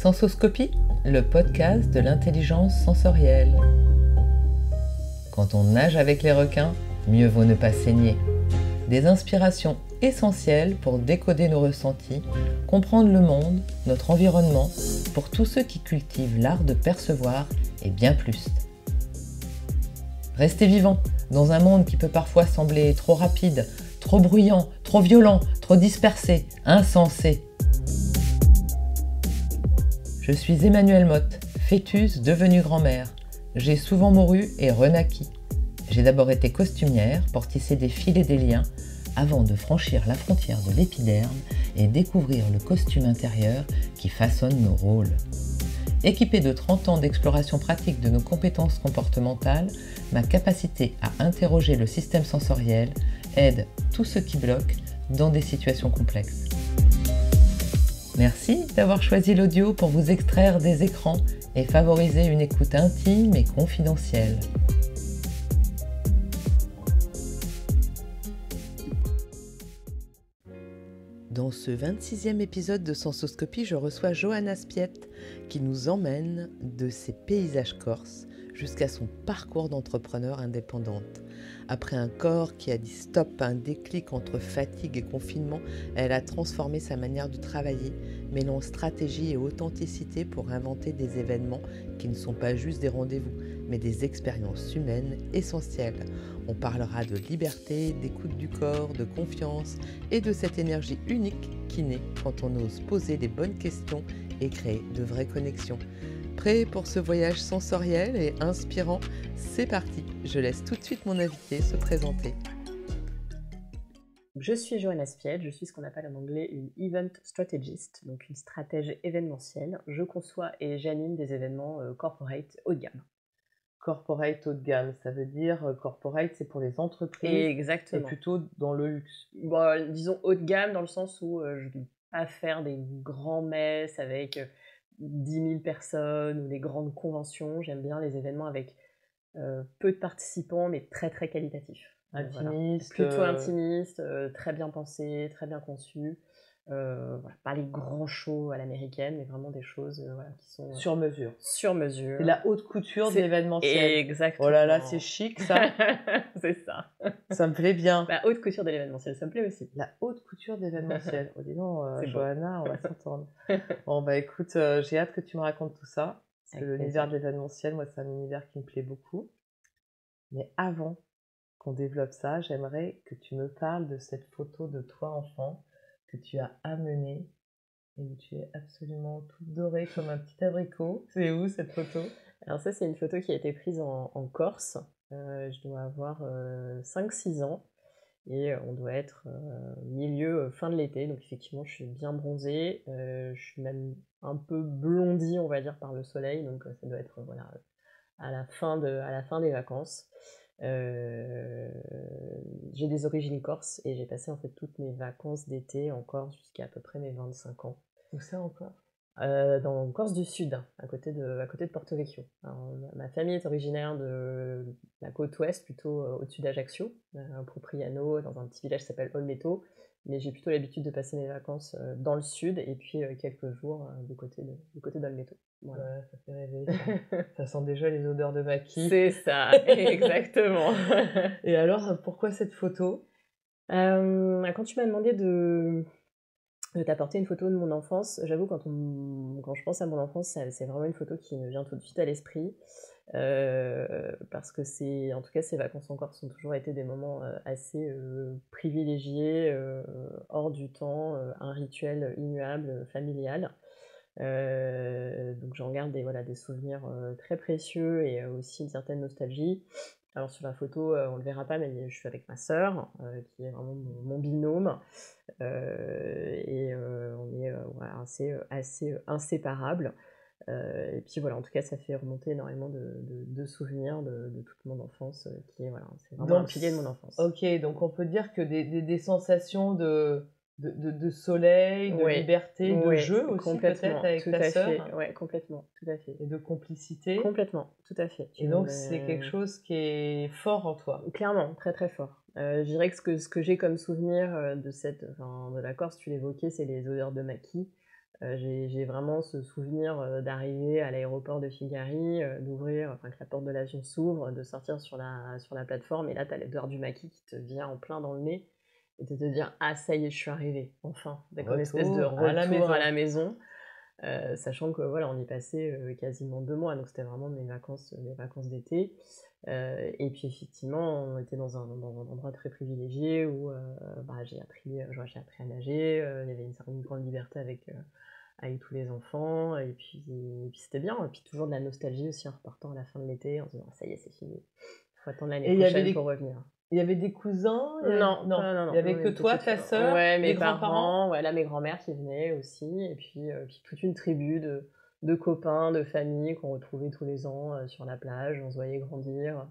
Sensoscopie, le podcast de l'intelligence sensorielle. Quand on nage avec les requins, mieux vaut ne pas saigner. Des inspirations essentielles pour décoder nos ressentis, comprendre le monde, notre environnement, pour tous ceux qui cultivent l'art de percevoir et bien plus. Restez vivants dans un monde qui peut parfois sembler trop rapide, trop bruyant, trop violent, trop dispersé, insensé. Je suis Emmanuelle Motte, fœtus devenue grand-mère. J'ai souvent mouru et renaquis. J'ai d'abord été costumière pour tisser des fils et des liens avant de franchir la frontière de l'épiderme et découvrir le costume intérieur qui façonne nos rôles. Équipée de 30 ans d'exploration pratique de nos compétences comportementales, ma capacité à interroger le système sensoriel aide tous ceux qui bloquent dans des situations complexes. Merci d'avoir choisi l'audio pour vous extraire des écrans et favoriser une écoute intime et confidentielle. Dans ce 26e épisode de Sensoscopie, je reçois Johanna Spiet qui nous emmène de ses paysages corses jusqu'à son parcours d'entrepreneur indépendante. Après un corps qui a dit stop à un déclic entre fatigue et confinement, elle a transformé sa manière de travailler, mêlant stratégie et authenticité pour inventer des événements qui ne sont pas juste des rendez-vous, mais des expériences humaines essentielles. On parlera de liberté, d'écoute du corps, de confiance et de cette énergie unique qui naît quand on ose poser les bonnes questions et créer de vraies connexions. Prêt pour ce voyage sensoriel et inspirant? C'est parti, je laisse tout de suite mon invité se présenter. Je suis Johanna Spiet, je suis ce qu'on appelle en anglais une Event Strategist, donc une stratège événementielle. Je conçois et j'anime des événements corporate haut de gamme. Corporate haut de gamme, ça veut dire corporate, c'est pour les entreprises. Exactement. Et plutôt dans le luxe. Bon, disons haut de gamme dans le sens où je ne vais pas faire des grands messes avec 10 000 personnes ou des grandes conventions. J'aime bien les événements avec peu de participants mais très très qualitatifs. Intimiste. Voilà. Plutôt intimiste, très bien pensé, très bien conçu. Voilà. Pas les grands shows à l'américaine, mais vraiment des choses qui sont sur mesure. Sur mesure. C'est la haute couture de l'événementiel. Exactement. Oh là là, c'est chic ça. C'est ça. Ça me plaît bien. La haute couture de l'événementiel, ça me plaît aussi. La haute couture de l'événementiel. Oh dis donc, Johanna, bon. on va s'entendre. Bon bah écoute, j'ai hâte que tu me racontes tout ça. Parce que l'univers de l'événementiel, moi c'est un univers qui me plaît beaucoup. Mais avant qu'on développe ça, j'aimerais que tu me parles de cette photo de toi enfant que tu as amenée et où tu es absolument toute dorée comme un petit abricot. C'est où cette photo? Alors ça, c'est une photo qui a été prise en Corse. Je dois avoir 5-6 ans et on doit être fin de l'été. Donc effectivement, je suis bien bronzée. Je suis même un peu blondie, on va dire, par le soleil. Donc ça doit être à la fin des vacances. J'ai des origines corses et j'ai passé en fait toutes mes vacances d'été en Corse jusqu'à peu près mes 25 ans. Où ça encore? Dans Corse du Sud, à côté de Porto Vecchio. Alors, ma famille est originaire de la côte ouest, plutôt au-dessus d'Ajaccio, à Propriano, dans un petit village qui s'appelle Olmeto. Mais j'ai plutôt l'habitude de passer mes vacances dans le sud et puis quelques jours du côté d'Olmeto. Voilà. Ouais, ça fait rêver. Ça sent déjà les odeurs de maquis. C'est ça, exactement. Et alors, pourquoi cette photo? Quand tu m'as demandé de t'apporter une photo de mon enfance, j'avoue, quand je pense à mon enfance, c'est vraiment une photo qui me vient tout de suite à l'esprit. Parce que en tout cas, ces vacances en Corse ont toujours été des moments assez privilégiés, hors du temps, un rituel immuable, familial. Donc j'en garde des souvenirs très précieux et aussi une certaine nostalgie. Alors sur la photo, on le verra pas, mais je suis avec ma sœur, qui est vraiment mon binôme, et on est assez inséparables. Et puis voilà, en tout cas, ça fait remonter énormément de souvenirs de toute mon enfance, c'est vraiment un pilier de mon enfance. Ok, donc on peut dire que des sensations de soleil, de liberté, de jeu aussi peut-être avec ta sœur. Oui, complètement, tout à fait. Et de complicité. Complètement, tout à fait. Et donc c'est quelque chose qui est fort en toi. Clairement, très très fort. Je dirais que ce que j'ai comme souvenir de la Corse, tu l'évoquais, c'est les odeurs de maquis. J'ai vraiment ce souvenir, d'arriver à l'aéroport de Figari, d'ouvrir enfin que la porte de l'avion s'ouvre, de sortir sur la plateforme et là tu as l'odeur du maquis qui te vient en plein dans le nez et de te dire: «Ah ça y est, je suis arrivée, enfin!» Avec une espèce de Retour à la retour à maison. la maison, sachant que voilà, on y passait, quasiment 2 mois, donc c'était vraiment mes vacances d'été. Et puis effectivement, on était dans un endroit très privilégié où, bah, j'ai appris à nager, il y avait une grande liberté avec tous les enfants et puis c'était bien et puis toujours de la nostalgie aussi en repartant à la fin de l'été en se disant: «Ça y est, c'est fini, il faut attendre l'année Et prochaine pour revenir». il y avait des cousins? Non, Non, non, il non, y nous avait on que est une toi, petite ta fa sœur, ouais, les mes grands-parents? parents, ouais, là, mes grands-mères qui venaient aussi et puis toute une tribu de copains, de familles qu'on retrouvait tous les ans, sur la plage, on se voyait grandir.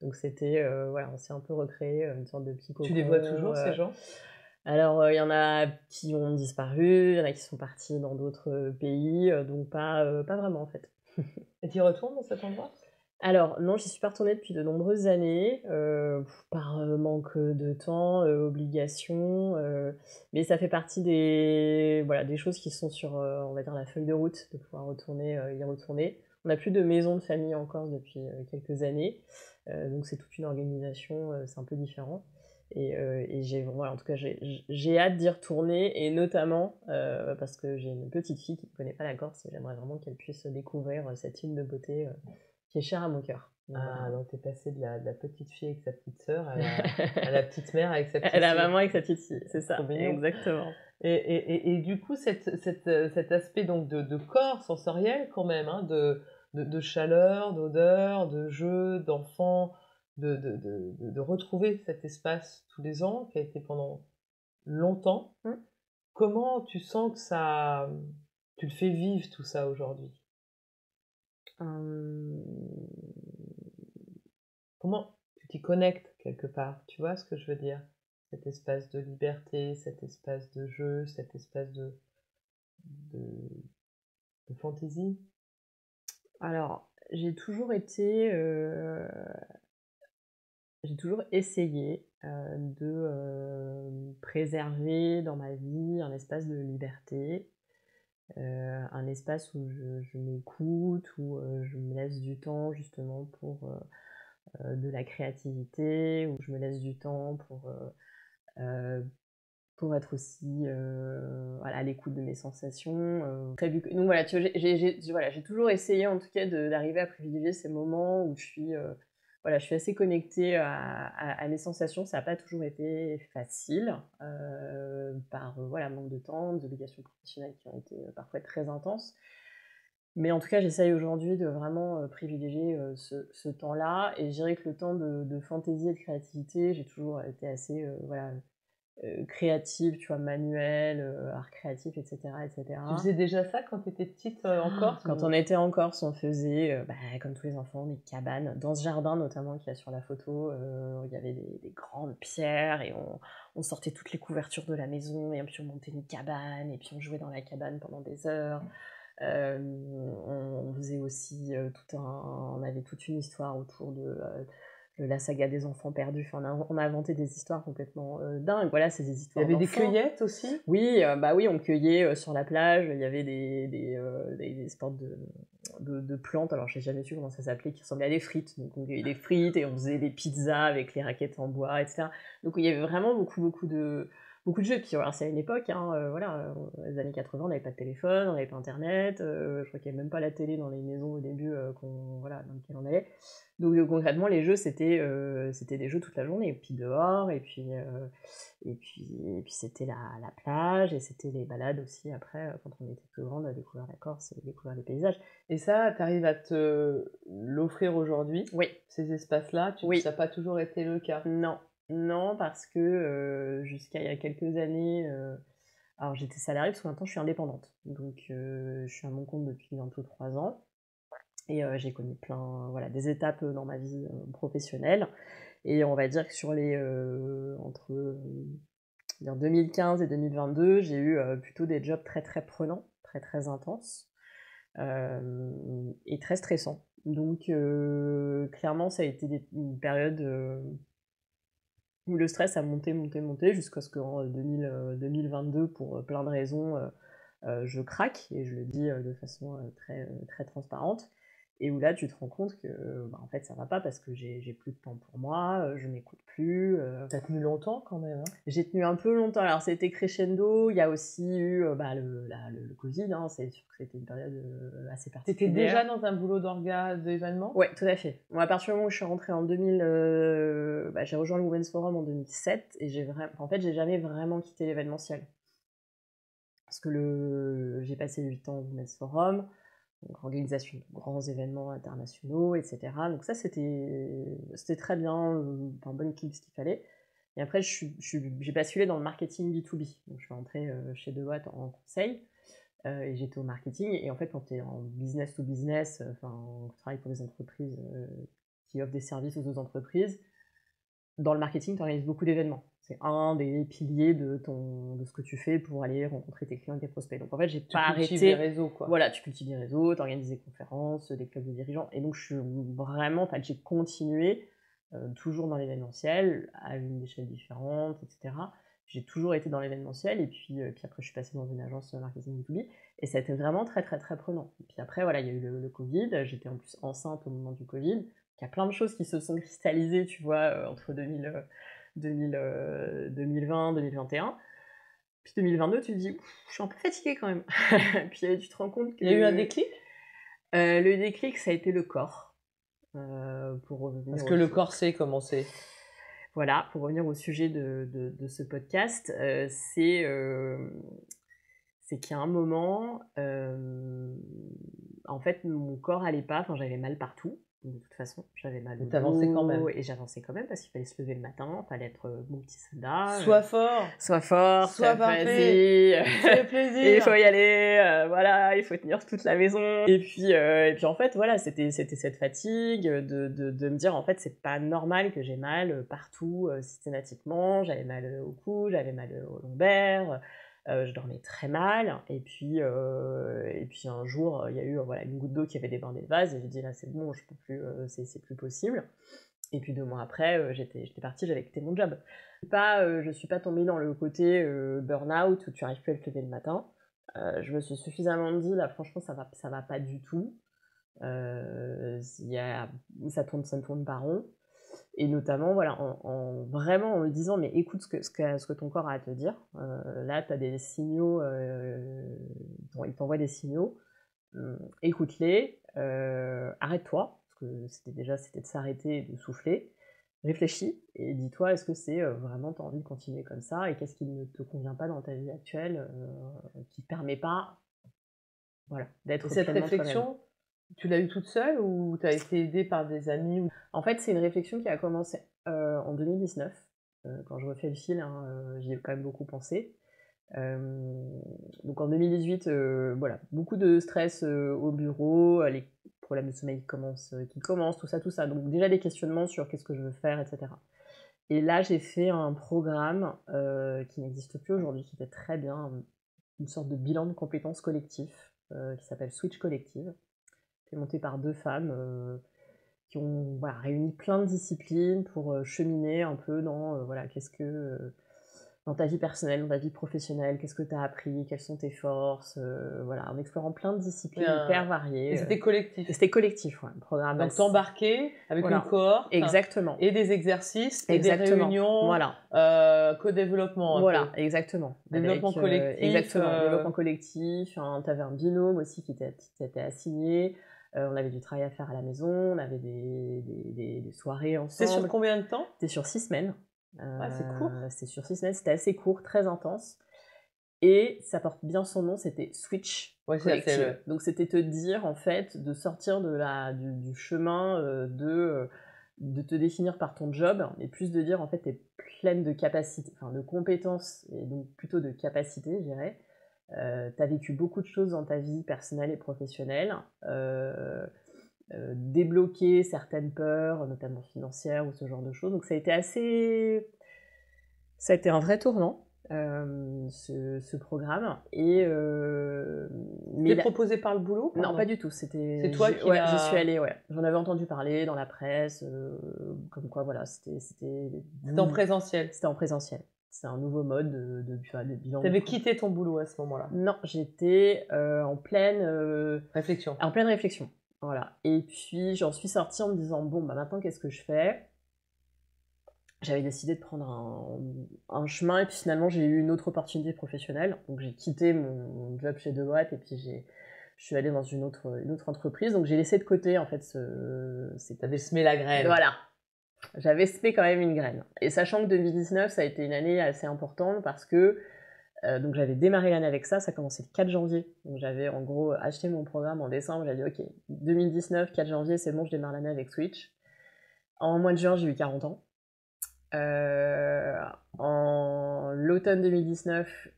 Donc c'était, voilà, on s'est un peu recréé, une sorte de petit Tu les vois cocon, toujours, ces gens? alors, il y en a qui ont disparu, il y en a qui sont partis dans d'autres, pays, donc pas vraiment en fait. Et tu y retournes dans cet endroit? Alors non, j'y suis pas retournée depuis de nombreuses années, par, manque, de temps, obligation, mais ça fait partie des voilà, des choses qui sont sur, on va dire la feuille de route, de pouvoir retourner, y retourner. On n'a plus de maison de famille en Corse depuis, quelques années, donc c'est toute une organisation, c'est un peu différent et j'ai voilà, en tout cas, j'ai hâte d'y retourner et notamment, parce que j'ai une petite fille qui ne connaît pas la Corse et j'aimerais vraiment qu'elle puisse découvrir, cette île de beauté, qui est cher à mon cœur. Donc Ah, voilà. donc tu es passée de la petite fille avec sa petite sœur à la petite mère avec sa petite Elle a fille. maman avec sa petite fille, c'est Trop ça, mignon. exactement. Et du coup, cet aspect donc de corps sensoriel quand même, hein, de chaleur, d'odeur, de jeu, d'enfant, de retrouver cet espace tous les ans qui a été pendant longtemps. Mmh. Comment tu sens que ça, tu le fais vivre tout ça aujourd'hui? Hem, Comment tu t'y connectes quelque part? Tu vois ce que je veux dire? Cet espace de liberté, cet espace de jeu, cet espace de, de fantaisie? alors, j'ai toujours essayé, de, préserver dans ma vie un espace de liberté, un espace où je m'écoute, où, je me laisse du temps justement de la créativité, où je me laisse du temps heu, pour être aussi, voilà, à l'écoute de mes sensations, prévu que donc voilà, tu vois, j'ai toujours essayé en tout cas d'arriver à privilégier ces moments où voilà, je suis assez connectée à mes sensations. Ça n'a pas toujours été facile, par, voilà, manque de temps, des obligations professionnelles qui ont été, parfois très intenses. Mais en tout cas, j'essaye aujourd'hui de vraiment, privilégier, ce temps-là et je dirais que le temps de fantaisie et de créativité, j'ai toujours été assez, voilà, créative, tu vois, manuel, art créatif et Tu cetera. faisais déjà ça quand tu étais petite, en Corse Quand ou? on était en Corse, on faisait, bah, comme tous les enfants, des cabanes. Dans ce jardin notamment qu'il y a sur la photo, il y avait des grandes pierres et on sortait toutes les couvertures de la maison et puis on montait une cabane et puis on jouait dans la cabane pendant des heures. On faisait aussi, on avait toute une histoire autour de la saga des enfants perdus. Enfin, on a inventé des histoires complètement, dingues. Voilà, c'est des Il y histoires avait des d'enfants. cueillettes aussi? Oui, bah, oui, on cueillait, sur la plage, il y avait des sortes de plantes, alors j'ai jamais su comment ça s'appelait, qui ressemblaient à des frites. Donc on cueillait des frites et on faisait des pizzas avec les raquettes en bois et cetera. Donc il y avait vraiment beaucoup de jeux. Puis alors c'est à une époque, hein, voilà, les années 80, on n'avait pas de téléphone, on n'avait pas internet, je crois qu'il y avait même pas la télé dans les maisons au début, voilà, dans lesquelles on allait. Donc concrètement les jeux c'était des jeux toute la journée et puis dehors et puis c'était la plage et c'était les balades aussi après, quand on était plus grande, à découvrir la Corse et découvrir les paysages. Et ça, tu arrives à te l'offrir aujourd'hui, Oui, ces espaces-là? oui. Ça n'a pas toujours été le cas? Non, non parce que, jusqu'à il y a quelques années, alors j'étais salariée parce que maintenant je suis indépendante. Donc je suis à mon compte depuis bientôt 3 ans et j'ai connu plein voilà, des étapes, dans ma vie, professionnelle et on va dire que sur les, entre, dire 2015 et 2022, j'ai eu, plutôt des jobs très, très prenants, très, très intenses, et très stressants. Donc clairement, ça a été une période, où le stress a monté, monté, monté jusqu'à ce qu'en 2022, pour, plein de raisons, je craque, et je le dis de façon très transparente. Et où là, tu te rends compte que en fait, ça va pas parce que j'ai plus de temps pour moi, je m'écoute plus. T'as tenu longtemps quand même, hein? J'ai tenu un peu longtemps. Alors, c'était crescendo. Il y a aussi eu le Covid. Hein. C'est sûr que c'était une période assez particulière. T'étais déjà dans un boulot d'événement? Ouais, tout à fait. Moi, à partir du moment où je suis rentrée en 2000, j'ai rejoint le Women's Forum en 2007 et j'ai jamais vraiment quitté l'événementiel. Parce que j'ai passé 8 ans au Women's Forum, donc organisation de grands événements internationaux, etc. Donc ça, c'était très bien, un bon équilibre, ce qu'il fallait. Et après, j'ai basculé dans le marketing B2B. Donc je suis rentrée chez Deloitte en conseil, et j'étais au marketing. Et en fait, quand tu es en business to business, quand tu travailles pour des entreprises qui offrent des services aux autres entreprises, dans le marketing, tu organises beaucoup d'événements. C'est un des piliers de ce que tu fais pour aller rencontrer tes clients et tes prospects. Donc en fait, j'ai pas arrêté. Tu cultives des réseaux, quoi. Voilà, tu cultives des réseaux, tu organises des conférences, des clubs de dirigeants. Et donc, j'ai continué toujours dans l'événementiel, à une échelle différente, etc. J'ai toujours été dans l'événementiel, et puis après, je suis passée dans une agence marketing B2B, et ça a été vraiment très, très, très prenant. Et puis après, voilà, il y a eu le Covid, j'étais en plus enceinte au moment du Covid. Il y a plein de choses qui se sont cristallisées, tu vois, entre 2020, 2021. Puis 2022, tu te dis, je suis un peu fatiguée quand même. Puis tu te rends compte qu'il y a eu un déclic. Le déclic, ça a été le corps. Parce que le corps sait comment c'est. Voilà, pour revenir au sujet de ce podcast, c'est qu'il y a un moment, en fait, mon corps allait pas, j'avais mal partout. De toute façon, j'avais mal au dos. T'avançais quand même. Et j'avançais quand même parce qu'il fallait se lever le matin, il fallait être bon petit soldat. Sois fort. Sois fort, sois parfait. Fais plaisir. Il faut y aller, voilà, il faut tenir toute la maison. Et puis en fait, voilà, c'était cette fatigue de me dire, en fait, c'est pas normal que j'ai mal partout systématiquement. J'avais mal au cou, j'avais mal au lombaire. Je dormais très mal, et puis un jour, il y a eu une goutte d'eau qui avait débordé le vase, et j'ai dit là c'est bon, je peux plus, c'est plus possible. Et puis 2 mois après, j'étais partie, j'avais quitté mon job. Je suis pas tombée dans le côté burn-out où tu arrives plus à te lever le matin. Je me suis suffisamment dit là, franchement, ça va pas du tout. Ça me tourne pas rond. Et notamment, voilà, vraiment en me disant, mais écoute ce que ton corps a à te dire. Là, tu as des signaux, il t'envoie des signaux. Écoute-les, arrête-toi, parce que c'était de s'arrêter et de souffler. Réfléchis et dis-toi, est-ce que c'est vraiment tu as envie de continuer comme ça, et qu'est-ce qui ne te convient pas dans ta vie actuelle, qui ne te permet pas, voilà, d'être cette réflexion. Tu l'as eue toute seule ou tu as été aidée par des amis? En fait, c'est une réflexion qui a commencé en 2019. Quand je refais le fil, j'y ai quand même beaucoup pensé. Donc en 2018, voilà, beaucoup de stress au bureau, les problèmes de sommeil qui commencent, tout ça. Donc déjà des questionnements sur qu'est-ce que je veux faire, etc. Et là, j'ai fait un programme qui n'existe plus aujourd'hui, qui était très bien, une sorte de bilan de compétences collectif qui s'appelle Switch Collective. C'est monté par 2 femmes qui ont réuni plein de disciplines pour cheminer un peu dans qu'est-ce que dans ta vie personnelle, dans ta vie professionnelle, qu'est-ce que tu as appris, quelles sont tes forces, en explorant plein de disciplines hyper variées. Et c'était collectif. C'était collectif, ouais, un programme. Donc t'embarquais avec une cohorte. Exactement. Et des exercices, et des réunions. Voilà. Co-développement. Voilà, exactement. Développement collectif. Exactement, développement collectif. Tu avais un binôme aussi qui t'était assigné. On avait du travail à faire à la maison, on avait des soirées ensemble. C'est sur combien de temps? C'était sur 6 semaines. C'est court. C'était sur 6 semaines, c'était assez court, très intense. Et ça porte bien son nom, c'était Switch Collective. Donc c'était te dire, en fait, de sortir du chemin de te définir par ton job, mais plus de dire, en fait, t'es pleine de capacités, de compétences, et donc plutôt de capacités, je dirais. T'as vécu beaucoup de choses dans ta vie personnelle et professionnelle, débloquer certaines peurs, notamment financières ou ce genre de choses. Donc ça a été un vrai tournant, ce programme. Et c'était proposé par le boulot? Non, pas du tout. C'est toi qui j'y suis allée, ouais. J'en avais entendu parler dans la presse, comme quoi, voilà, c'était en présentiel. C'était en présentiel. C'est un nouveau mode de bilan. T'avais quitté ton boulot à ce moment-là? Non, j'étais en pleine réflexion. En pleine réflexion, voilà. Et puis j'en suis sortie en me disant bon, bah maintenant qu'est-ce que je fais? J'avais décidé de prendre un chemin et puis finalement j'ai eu une autre opportunité professionnelle. Donc j'ai quitté mon job chez Deloitte et puis je suis allée dans une autre entreprise. Donc j'ai laissé de côté en fait T'avais semé la graine. Voilà. J'avais semé quand même une graine. Et sachant que 2019, ça a été une année assez importante parce que donc j'avais démarré l'année avec ça commençait le 4 janvier. Donc j'avais en gros acheté mon programme en décembre, j'ai dit ok, 2019, 4 janvier, c'est bon, je démarre l'année avec Switch. En mois de juin, j'ai eu 40 ans. En l'automne 2019,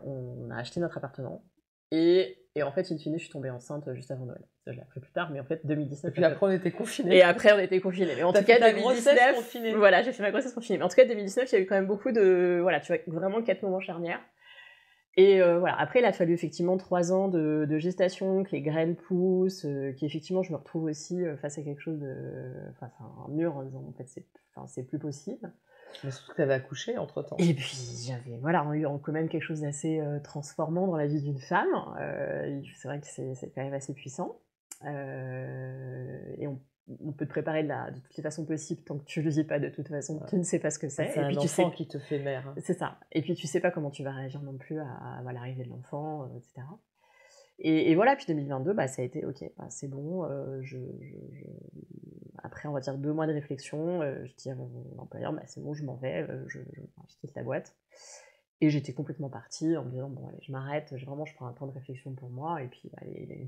on a acheté notre appartement. Et en fait, in fine, je suis tombée enceinte juste avant Noël. Ça, je l'ai appris plus tard, mais en fait, 2019... Et puis après, on était confinés. Et après, on était confinés. Mais en tout cas, 2019... Voilà, j'ai fait ma grossesse confinée. Mais en tout cas, 2019, il y a eu quand même beaucoup de... Voilà, tu vois, vraiment 4 moments charnières. Et voilà, après, il a fallu effectivement 3 ans de gestation, que les graines poussent, qu'effectivement, je me retrouve aussi face à quelque chose face à un mur en disant, en fait, c'est plus possible. Mais surtout que t'avais accouché entre-temps. Et puis, j'avais, voilà, eu quand même quelque chose d'assez transformant dans la vie d'une femme. C'est vrai que c'est quand même assez puissant. Et on peut te préparer de toutes les façons possibles, tant que tu le vis pas de toute façon, tu ne sais pas ce que c'est. C'est un enfant qui te fait mère. Hein. C'est ça. Et puis tu sais pas comment tu vas réagir non plus à l'arrivée de l'enfant, etc. Et voilà, puis 2022, ça a été ok, c'est bon. Après, on va dire 2 mois de réflexion, je dis à mon employeur, c'est bon, je m'en vais, je quitte la boîte. Et j'étais complètement partie en me disant, bon, allez, je m'arrête, je prends un temps de réflexion pour moi, et puis allez,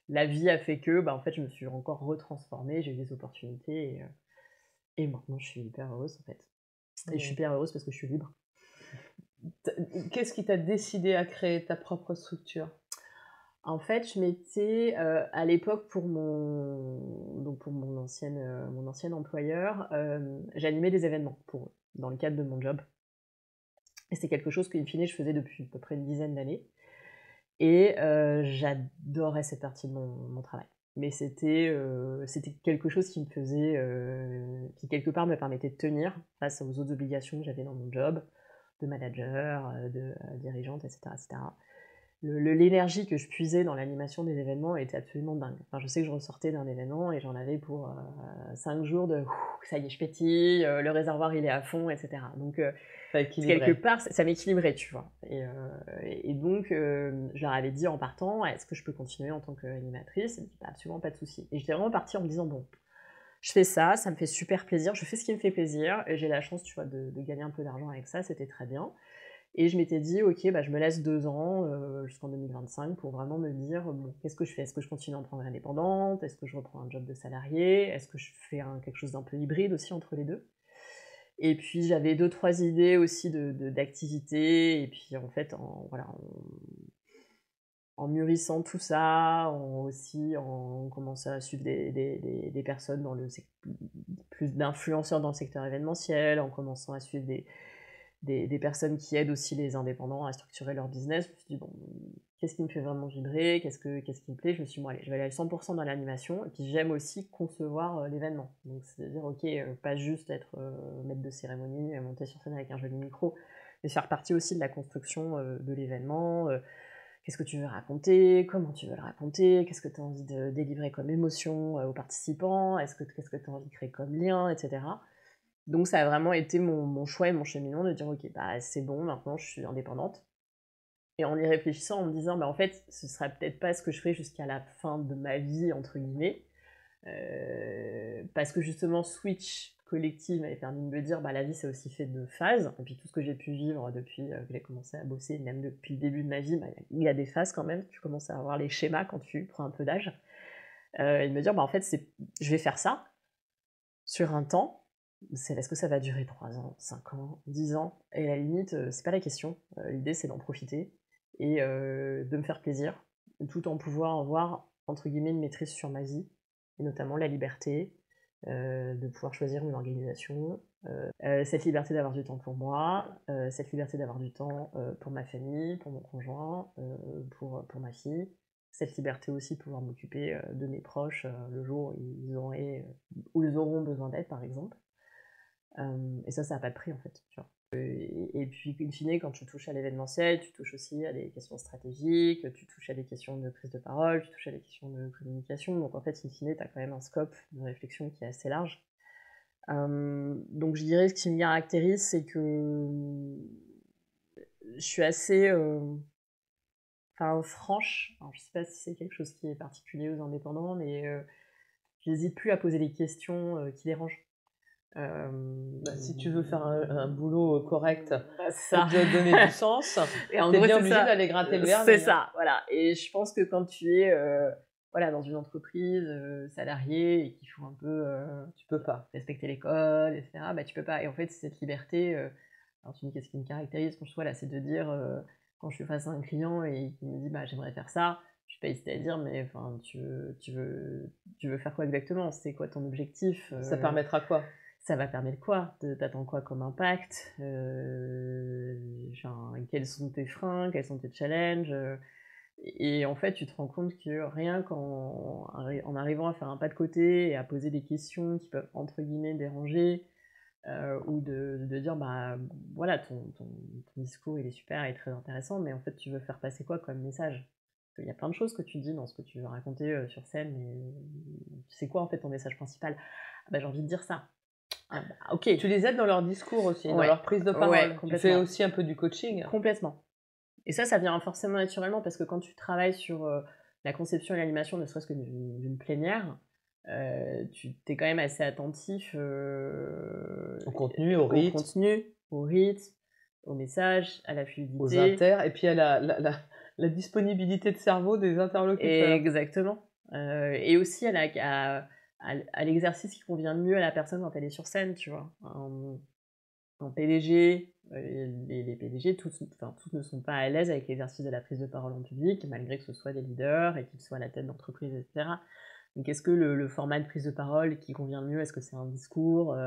la vie a fait que, en fait, je me suis encore retransformée, j'ai eu des opportunités, et maintenant, je suis hyper heureuse, en fait. Et je suis hyper heureuse parce que je suis libre. Qu'est-ce qui t'a décidé à créer ta propre structure? En fait, je m'étais, à l'époque, pour mon ancien employeur, j'animais des événements pour eux, dans le cadre de mon job. Et c'est quelque chose qu'in fine, je faisais depuis à peu près une dizaine d'années. Et j'adorais cette partie de mon travail. Mais c'était quelque chose qui me faisait, qui quelque part me permettait de tenir face aux autres obligations que j'avais dans mon job, de manager, de dirigeante, etc., etc. L'énergie que je puisais dans l'animation des événements était absolument dingue. Enfin, je sais que je ressortais d'un événement et j'en avais pour 5 jours de ça y est, je pétille, le réservoir il est à fond, etc. Donc, quelque part, ça m'équilibrait, tu vois. Et donc, je leur avais dit en partant, est-ce que je peux continuer en tant qu'animatrice? Ils me disaient absolument pas de souci. Et j'étais vraiment partie en me disant, bon, je fais ça me fait super plaisir, je fais ce qui me fait plaisir, et j'ai la chance, tu vois, de gagner un peu d'argent avec ça, c'était très bien. Et je m'étais dit, ok, je me laisse 2 ans jusqu'en 2025 pour vraiment me dire, bon, qu'est-ce que je fais? Est-ce que je continue à me prendre indépendante? Est-ce que je reprends un job de salarié? Est-ce que je fais quelque chose d'un peu hybride aussi entre les deux? Et puis j'avais 2-3 idées aussi d'activités, et puis en fait, en mûrissant tout ça, on commençait à suivre des personnes plus d'influenceurs dans le secteur événementiel, en commençant à suivre des personnes qui aident aussi les indépendants à structurer leur business. Je me suis dit, bon, qu'est-ce qui me fait vraiment vibrer, qu'est-ce qui me plaît? Je me suis dit, bon, allez, je vais aller à 100% dans l'animation, et puis j'aime aussi concevoir l'événement. Donc c'est-à-dire, ok, pas juste être maître de cérémonie, monter sur scène avec un joli micro, mais faire partie aussi de la construction de l'événement. Qu'est-ce que tu veux raconter? Comment tu veux le raconter? Qu'est-ce que tu as envie de délivrer comme émotion aux participants? Qu'est-ce que tu as envie de créer comme lien, etc. Donc ça a vraiment été mon choix et mon cheminement de dire ok, c'est bon, maintenant je suis indépendante. Et en y réfléchissant, en me disant en fait, ce sera peut-être pas ce que je ferai jusqu'à la fin de ma vie, entre guillemets, parce que justement Switch Collective m'avait permis de me dire la vie c'est aussi fait de phases, et puis tout ce que j'ai pu vivre depuis que j'ai commencé à bosser, même depuis le début de ma vie, il y a des phases quand même, tu commences à avoir les schémas quand tu prends un peu d'âge, et de me dire en fait je vais faire ça sur un temps. Est-ce que ça va durer 3 ans, 5 ans, 10 ans? Et à la limite, c'est pas la question. L'idée, c'est d'en profiter et de me faire plaisir, tout en pouvant avoir, entre guillemets, une maîtrise sur ma vie, et notamment la liberté de pouvoir choisir une organisation, cette liberté d'avoir du temps pour moi, cette liberté d'avoir du temps pour ma famille, pour mon conjoint, pour ma fille, cette liberté aussi de pouvoir m'occuper de mes proches le jour où ils auront besoin d'aide, par exemple. Et ça n'a pas de prix, en fait. Tu vois. Et puis, in fine, quand tu touches à l'événementiel, tu touches aussi à des questions stratégiques, tu touches à des questions de prise de parole, tu touches à des questions de communication. Donc, en fait, in fine, tu as quand même un scope de réflexion qui est assez large. Donc, je dirais ce qui me caractérise, c'est que je suis assez franche. Alors, je sais pas si c'est quelque chose qui est particulier aux indépendants, mais je n'hésite plus à poser des questions qui dérangent. Si tu veux faire un boulot correct, ça te donner du sens, et en t'es gros, bien c'est obligé ça. d'aller gratter le vernis. C'est ça, voilà. Et je pense que quand tu es dans une entreprise salariée et qu'il faut un peu tu peux pas respecter l'école, etc., bah, tu peux pas. Et en fait, c'est cette liberté. Alors, tu me dis qu'est-ce qui me caractérise quand je suis là, c'est de dire quand je suis face à un client et qu'il me dit bah, j'aimerais faire ça, je vais pas hésiter à dire mais tu veux faire quoi exactement? C'est quoi ton objectif? Ça permettra quoi? Ça va permettre quoi? T'attends quoi comme impact? Quels sont tes freins? Quels sont tes challenges? Et en fait, tu te rends compte que rien en arrivant à faire un pas de côté et à poser des questions qui peuvent, entre guillemets, déranger, ou de dire, bah voilà, ton discours, il est super, il est très intéressant, mais en fait, tu veux faire passer quoi comme message? Il y a plein de choses que tu dis dans ce que tu veux raconter sur scène, mais c'est quoi en fait ton message principal? Bah, j'ai envie de dire ça. Ah bah, ok. Tu les aides dans leur discours aussi, dans leur prise de parole. Tu fais aussi un peu du coaching. Complètement. Et ça vient forcément naturellement parce que quand tu travailles sur la conception et l'animation, ne serait-ce que d'une plénière, tu es quand même assez attentif au contenu, au rythme, au message, à la fluidité. Aux inter, et puis à la disponibilité de cerveau des interlocuteurs. Exactement. Et aussi à l'exercice qui convient le mieux à la personne quand elle est sur scène, tu vois. Un PDG, les PDG, tous ne sont pas à l'aise avec l'exercice de la prise de parole en public, malgré que ce soit des leaders et qu'ils soient à la tête d'entreprise, etc. Donc, est-ce que le format de prise de parole qui convient le mieux, est-ce que c'est un discours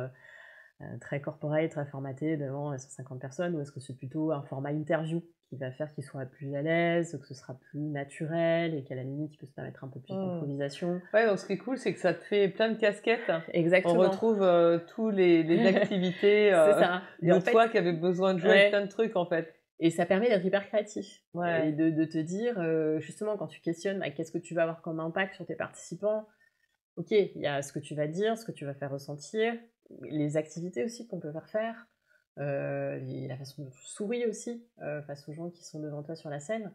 très corporate, très formaté devant 150 personnes, ou est-ce que c'est plutôt un format interview qui va faire qu'il soit plus à l'aise, que ce sera plus naturel et qu'à la limite, il peut se permettre un peu plus d'improvisation. Ouais, donc ce qui est cool, c'est que ça te fait plein de casquettes. Exactement. On retrouve tous les activités de toi qui avait besoin de jouer avec plein de trucs, en fait. Et ça permet d'être hyper créatif. Et de te dire, justement, quand tu questionnes, bah, qu'est-ce que tu vas avoir comme impact sur tes participants? Ok, il y a ce que tu vas dire, ce que tu vas faire ressentir, les activités aussi qu'on peut faire, la façon dont tu souris aussi face aux gens qui sont devant toi sur la scène,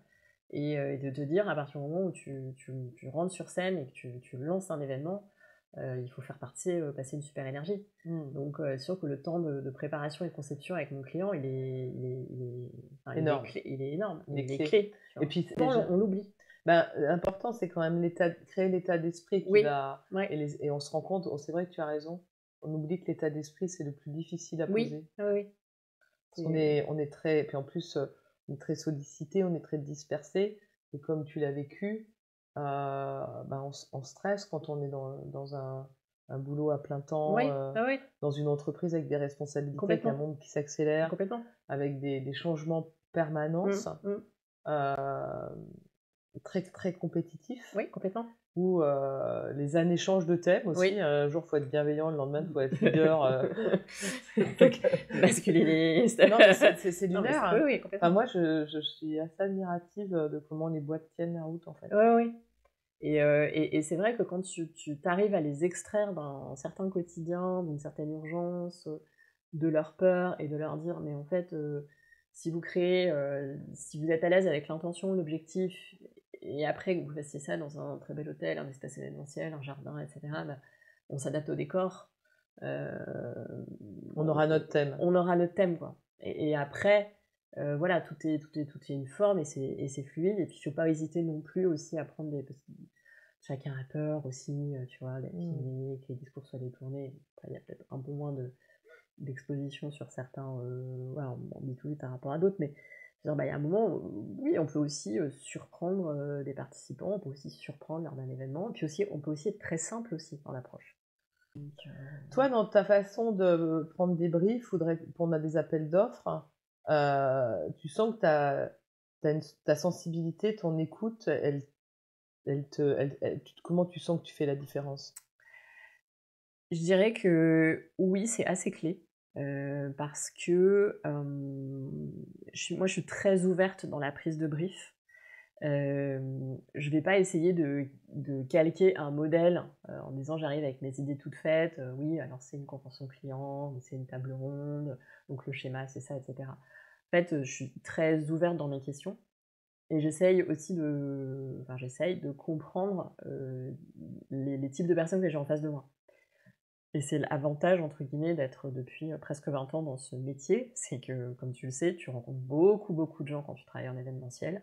et de te dire, à partir du moment où tu rentres sur scène et que tu lances un événement, il faut faire passer une super énergie. Donc, c'est sûr que le temps de préparation et de conception avec mon client, il est énorme. Il est énorme. Il est clé. Et puis, on l'oublie. L'important, c'est quand même créer l'état d'esprit qui va... Et on se rend compte, c'est vrai que tu as raison, on oublie que l'état d'esprit, c'est le plus difficile à poser. Oui. Parce qu'on est très... Puis en plus, on est très sollicité, on est très dispersé. Et comme tu l'as vécu, on stresse quand on est dans un boulot à plein temps, dans une entreprise avec des responsabilités, avec un monde qui s'accélère, avec des changements permanents. Très, très compétitif. Oui, complètement. Où les années changent de thème aussi. Un jour, il faut être bienveillant, le lendemain, il faut être leader. Masculiniste. Non, mais c'est lunaire. Oui, complètement. Moi, je suis assez admirative de comment les boîtes tiennent la route, en fait. Oui. Et c'est vrai que quand tu t'arrives à les extraire d'un certain quotidien, d'une certaine urgence, de leur peur, et de leur dire, mais en fait, si vous créez, si vous êtes à l'aise avec l'intention, l'objectif, et après que vous fassiez ça dans un très bel hôtel, un espace événementiel, un jardin, etc., on s'adapte au décor. On aura notre thème. On aura notre thème, quoi. Et après, voilà, tout est une forme, et c'est fluide. Et puis, il ne faut pas hésiter non plus aussi à prendre chacun a peur aussi, tu vois, d'affiner, que les discours soient détournés. Après, il y a peut-être un peu moins d'exposition sur certains en B2B par rapport à d'autres, mais il y a un moment, oui, on peut aussi surprendre des participants, on peut aussi surprendre lors d'un événement, puis aussi, on peut aussi être très simple aussi dans l'approche. Toi, dans ta façon de prendre des briefs ou de répondre à des appels d'offres, tu sens que ta sensibilité, ton écoute, comment tu sens que tu fais la différence? Je dirais que oui, c'est assez clé. parce que moi, je suis très ouverte dans la prise de brief. Je vais pas essayer de calquer un modèle en disant j'arrive avec mes idées toutes faites, oui, alors c'est une convention client, c'est une table ronde, donc le schéma c'est ça, etc. En fait, je suis très ouverte dans mes questions et j'essaye aussi de comprendre les types de personnes que j'ai en face de moi. Et c'est l'avantage, entre guillemets, d'être depuis presque 20 ans dans ce métier, c'est que, comme tu le sais, tu rencontres beaucoup, beaucoup de gens quand tu travailles en événementiel,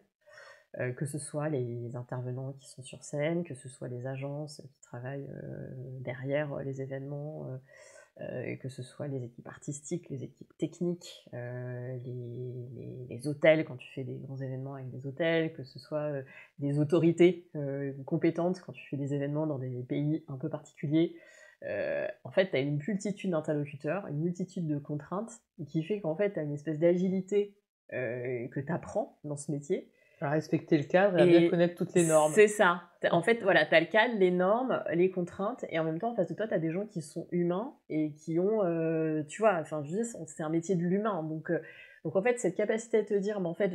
que ce soit les intervenants qui sont sur scène, que ce soit les agences qui travaillent derrière les événements, que ce soit les équipes artistiques, les équipes techniques, les hôtels quand tu fais des grands événements avec des hôtels, que ce soit des autorités compétentes quand tu fais des événements dans des pays un peu particuliers. En fait, tu as une multitude d'interlocuteurs, une multitude de contraintes, qui fait qu'en fait, tu as une espèce d'agilité que tu apprends dans ce métier. À respecter le cadre et à bien connaître toutes les normes. C'est ça. En fait, voilà, tu as le cadre, les normes, les contraintes, et en même temps, en face de toi, tu as des gens qui sont humains et qui ont, tu vois, enfin, je veux dire, c'est un métier de l'humain. Donc en fait, cette capacité à te dire, en fait,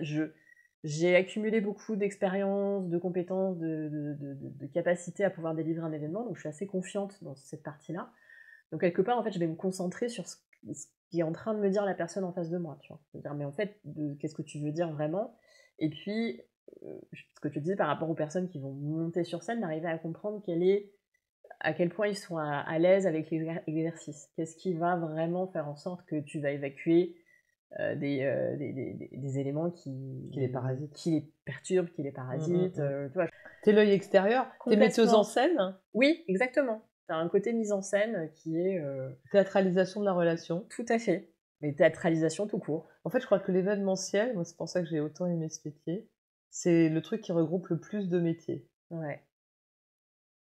j'ai accumulé beaucoup d'expérience, de compétences, de capacité à pouvoir délivrer un événement, donc je suis assez confiante dans cette partie-là. Donc quelque part, en fait, je vais me concentrer sur ce qui est en train de me dire la personne en face de moi, tu vois. Je veux dire, mais en fait, qu'est-ce que tu veux dire vraiment ? Et puis, ce que tu disais par rapport aux personnes qui vont monter sur scène, d'arriver à comprendre à quel point ils sont à l'aise avec l'exercice. Qu'est-ce qui va vraiment faire en sorte que tu vas évacuer des éléments qui les parasitent, qui les perturbent, qui les parasitent. Tu vois. T'es l'œil extérieur, t'es metteuse en scène. Oui, exactement. T'as un côté mise en scène qui est... Théâtralisation de la relation. Tout à fait. Mais théâtralisation tout court. En fait, je crois que l'événementiel, moi c'est pour ça que j'ai autant aimé ce métier, c'est le truc qui regroupe le plus de métiers. Ouais.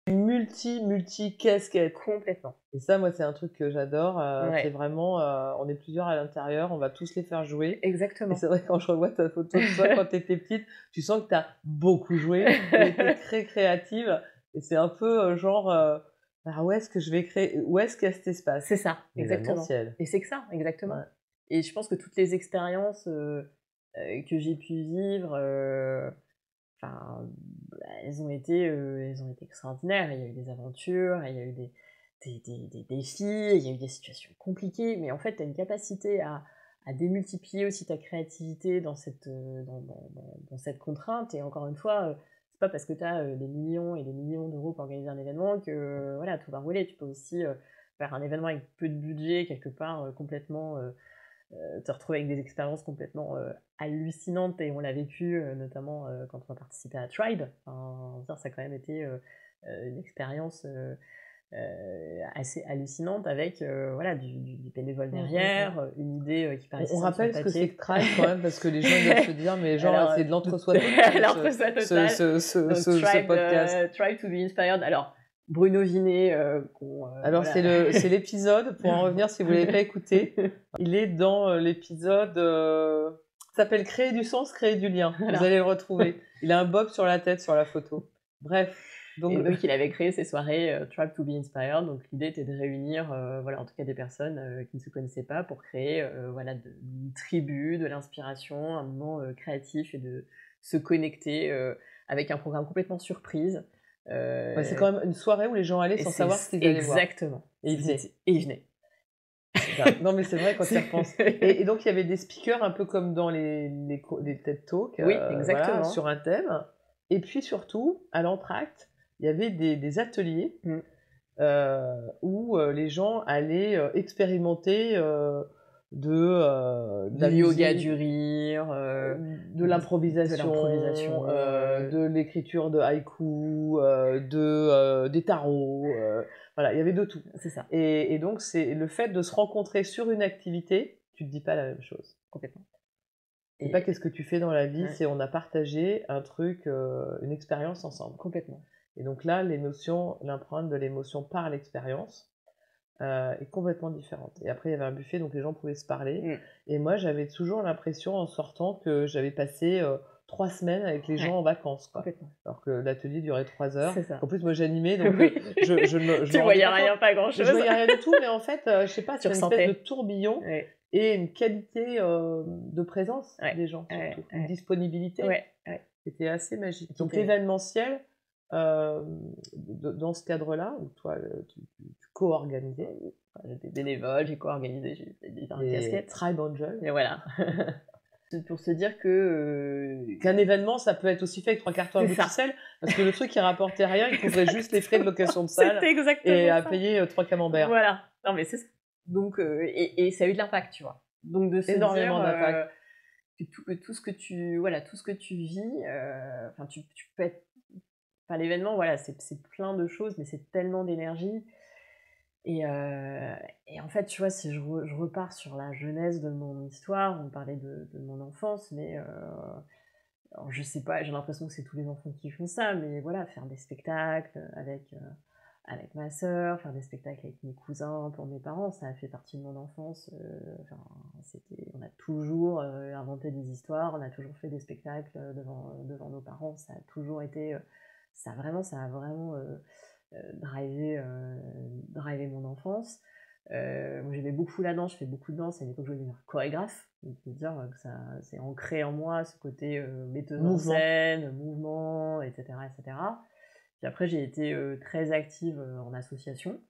Multi-casquette. Complètement. Et ça, moi, c'est un truc que j'adore. C'est vraiment, on est plusieurs à l'intérieur, on va tous les faire jouer. Exactement. Et c'est vrai, quand je revois ta photo de toi quand t'étais petite, tu sens que t'as beaucoup joué, t'es très créative. Et c'est un peu où est-ce que je vais créer, où est-ce qu'il y a cet espace ? C'est ça, exactement. Et c'est que ça, exactement. Ouais. Et je pense que toutes les expériences que j'ai pu vivre, elles ont été extraordinaires. Il y a eu des aventures, il y a eu des défis, il y a eu des situations compliquées, mais en fait, tu as une capacité à démultiplier aussi ta créativité dans cette contrainte. Et encore une fois, c'est pas parce que tu as des millions et des millions d'euros pour organiser un événement que voilà, tout va rouler. Tu peux aussi faire un événement avec peu de budget, quelque part, complètement... te retrouver avec des expériences complètement hallucinantes, et on l'a vécu notamment quand on a participé à Tribe. Enfin, ça a quand même été une expérience assez hallucinante avec voilà, du bénévole derrière, une idée qui paraissait on rappelle ce que c'est que Tribe quand même, parce que les gens doivent se dire mais genre alors, c'est de l'entre-soi total, ce podcast. Try to be inspired. Alors Bruno Vinet. Alors, voilà. c'est l'épisode, pour en revenir si vous ne l'avez pas écouté, il est dans l'épisode, ça s'appelle Créer du sens, créer du lien. Voilà. Vous allez le retrouver. Il a un bob sur la tête sur la photo. Bref. Donc il avait créé ces soirées Tribe to be Inspired. Donc l'idée était de réunir, voilà, en tout cas des personnes qui ne se connaissaient pas pour créer voilà, une tribu, de l'inspiration, un moment créatif et de se connecter avec un programme complètement surprise. C'est quand même une soirée où les gens allaient sans savoir ce qu'ils allaient voir. Exactement. Et ils venaient. Non mais c'est vrai quand tu y repenses. Et donc il y avait des speakers un peu comme dans les TED Talks, oui, exactement. Voilà, sur un thème. Et puis surtout, à l'entracte, il y avait des ateliers où les gens allaient expérimenter de yoga du rire, de l'improvisation, de l'écriture de haïku, des tarots, voilà, il y avait de tout. C'est ça. Et donc c'est le fait de se rencontrer sur une activité, tu te dis pas la même chose. Complètement. C'est pas qu'est-ce que tu fais dans la vie, c'est on a partagé un truc, une expérience ensemble. Complètement. Et donc là, l'empreinte de l'émotion par l'expérience est complètement différente. Et après, il y avait un buffet, donc les gens pouvaient se parler. Et moi, j'avais toujours l'impression, en sortant, que j'avais passé 3 semaines avec les gens Ouais. en vacances, quoi. Complètement. Alors que l'atelier durait 3 heures. C'est ça. En plus, moi, j'animais, donc Oui. je me Tu rendais voyais pas rien, compte. pas grand-chose. Je voyais rien du tout, mais en fait, je sais pas, Tu c'est une espèce de ressentais. tourbillon Ouais. et une qualité de présence Ouais. des gens, Ouais. surtout. Une Ouais. disponibilité. Ouais. Ouais. C'était assez magique. Donc, C'était- l'événementiel, dans ce cadre-là, où toi, tu co-organisais, Enfin, j'étais bénévole, j'ai co-organisé, j'ai fait différentes et casquettes. Tribe Angel. Et voilà. C'est pour se dire que... Qu'un événement, ça peut être aussi fait avec 3 cartons à C'est bout ça. de ficelle, parce que le truc, il rapportait rien, il couvrait juste les frais de location de salle C'était exactement et à ça. payer 3 camemberts. Voilà. Non, mais c'est ça. Donc, et ça a eu de l'impact, tu vois. Donc, de se Énormément dire d'impact. que tout ce que tu, voilà, tout ce que tu vis, enfin, tu peux être... Enfin, l'événement, voilà, c'est plein de choses, mais c'est tellement d'énergie. Et en fait, tu vois, si je repars sur la jeunesse de mon histoire, on parlait de mon enfance, mais alors, je sais pas, j'ai l'impression que c'est tous les enfants qui font ça, mais voilà, faire des spectacles avec ma sœur, faire des spectacles avec mes cousins pour mes parents, ça a fait partie de mon enfance. Enfin, on a toujours inventé des histoires, on a toujours fait des spectacles devant nos parents, ça a toujours été, ça a vraiment drivé mon enfance. Moi, j'aimais beaucoup la danse, je fais beaucoup de danse, à l'époque je voulais devenir chorégraphe, donc je veux dire que ça c'est ancré en moi ce côté metteuse en Mouvement. scène, mouvement, etc. etc. Puis après j'ai été très active en association,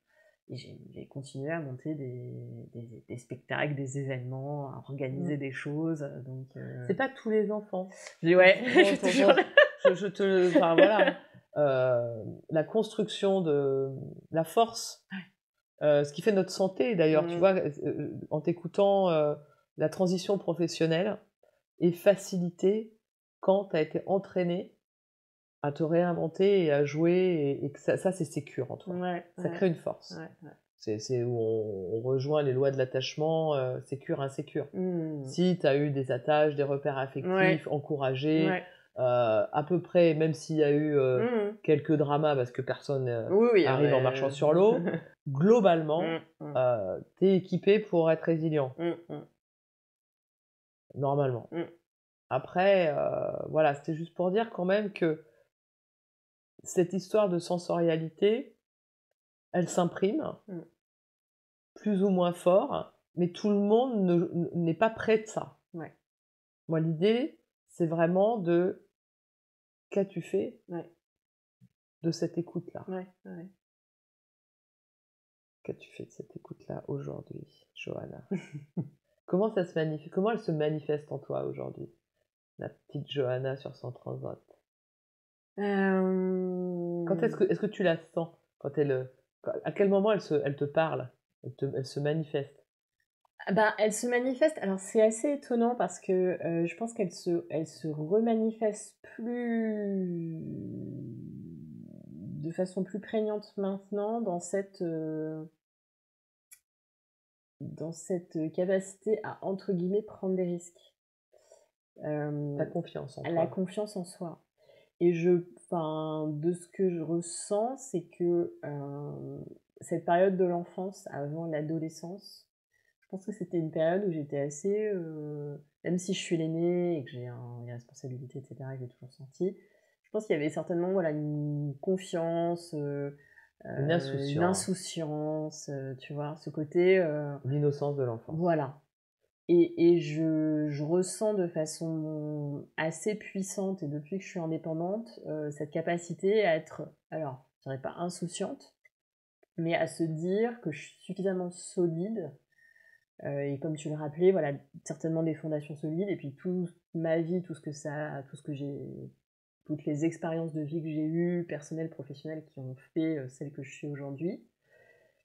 et j'ai continué à monter des spectacles, des événements, à organiser des choses, donc... C'est pas tous les enfants. Ouais, je suis toujours là. Enfin, voilà. La construction de la force, ce qui fait notre santé d'ailleurs, tu vois, en t'écoutant, la transition professionnelle est facilitée quand tu as été entraîné à te réinventer et à jouer, et que ça c'est sécure en toi. Ouais, Ça crée une force. ouais. C'est où on rejoint les lois de l'attachement, sécure, insécure. Si tu as eu des attaches, des repères affectifs, encouragés, Ouais. à peu près, même s'il y a eu quelques dramas, parce que personne Oui, arrive en marchant sur l'eau, globalement, tu es équipé pour être résilient, normalement. Après, voilà, c'était juste pour dire quand même que cette histoire de sensorialité, elle s'imprime, plus ou moins fort, mais tout le monde n'est pas prêt de ça. Ouais. Moi, l'idée, c'est vraiment de... Qu'as-tu fait de cette écoute-là? Qu'as-tu fait de cette écoute-là aujourd'hui, Johanna? Comment ça se manifeste? Comment elle se manifeste en toi aujourd'hui, la petite Johanna sur 130 watts? Est-ce que tu la sens quand à quel moment elle te parle, elle se manifeste? Bah, elle se manifeste, alors c'est assez étonnant parce que je pense qu'elle se remanifeste de façon plus prégnante maintenant dans cette capacité à, entre guillemets, prendre des risques. La confiance en toi. La confiance en soi. Et de ce que je ressens, c'est que cette période de l'enfance avant l'adolescence, je pense que c'était une période où j'étais assez, même si je suis l'aînée et que j'ai une responsabilité, etc., que j'ai toujours senti, je pense qu'il y avait certainement une confiance, une insouciance, tu vois, ce côté... L'innocence de l'enfance. Voilà. Et je ressens de façon assez puissante, et depuis que je suis indépendante, cette capacité à être, alors, je dirais pas insouciante, mais à se dire que je suis suffisamment solide, et comme tu le rappelais, voilà, certainement des fondations solides, et puis toute ma vie, toutes les expériences de vie que j'ai eues, personnelles, professionnelles, qui ont fait celle que je suis aujourd'hui,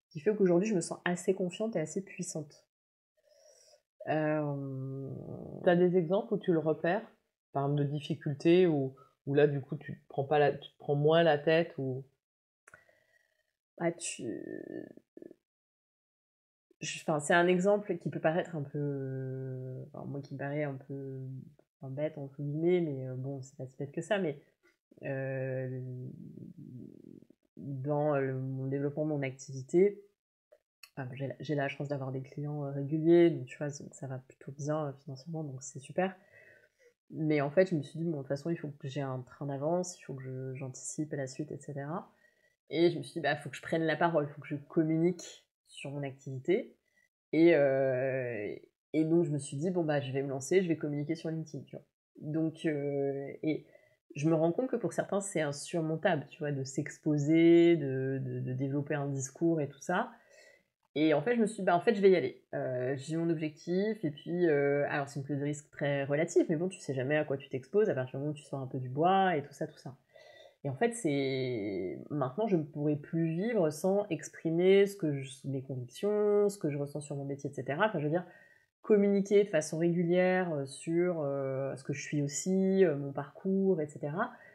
qui fait qu'aujourd'hui je me sens assez confiante et assez puissante. T'as des exemples où tu le repères, par exemple de difficultés, où là du coup tu te prends moins la tête, ou... c'est un exemple qui peut paraître un peu... moi qui me paraît un peu bête, entre guillemets, mais bon, c'est pas si bête que ça, mais dans mon développement de mon activité, j'ai la chance d'avoir des clients réguliers, donc tu vois, ça va plutôt bien financièrement, donc c'est super. Mais en fait, je me suis dit, bon, de toute façon, il faut que j'ai un train d'avance, il faut que j'anticipe la suite, etc. Et je me suis dit, bah, il faut que je prenne la parole, il faut que je communique sur mon activité. Et donc, je me suis dit, bon, bah, je vais me lancer, je vais communiquer sur LinkedIn, tu vois. Donc, et je me rends compte que pour certains, c'est insurmontable, tu vois, de s'exposer, de développer un discours et tout ça. Et en fait, je me suis dit, bah, en fait, je vais y aller. J'ai mon objectif, et puis, alors c'est une prise de risque très relative, mais bon, tu sais jamais à quoi tu t'exposes à partir du moment où tu sors un peu du bois et tout ça, tout ça. Et en fait, maintenant, je ne pourrais plus vivre sans exprimer mes convictions, ce que je ressens sur mon métier, etc. Enfin, je veux dire, communiquer de façon régulière sur ce que je suis aussi, mon parcours, etc.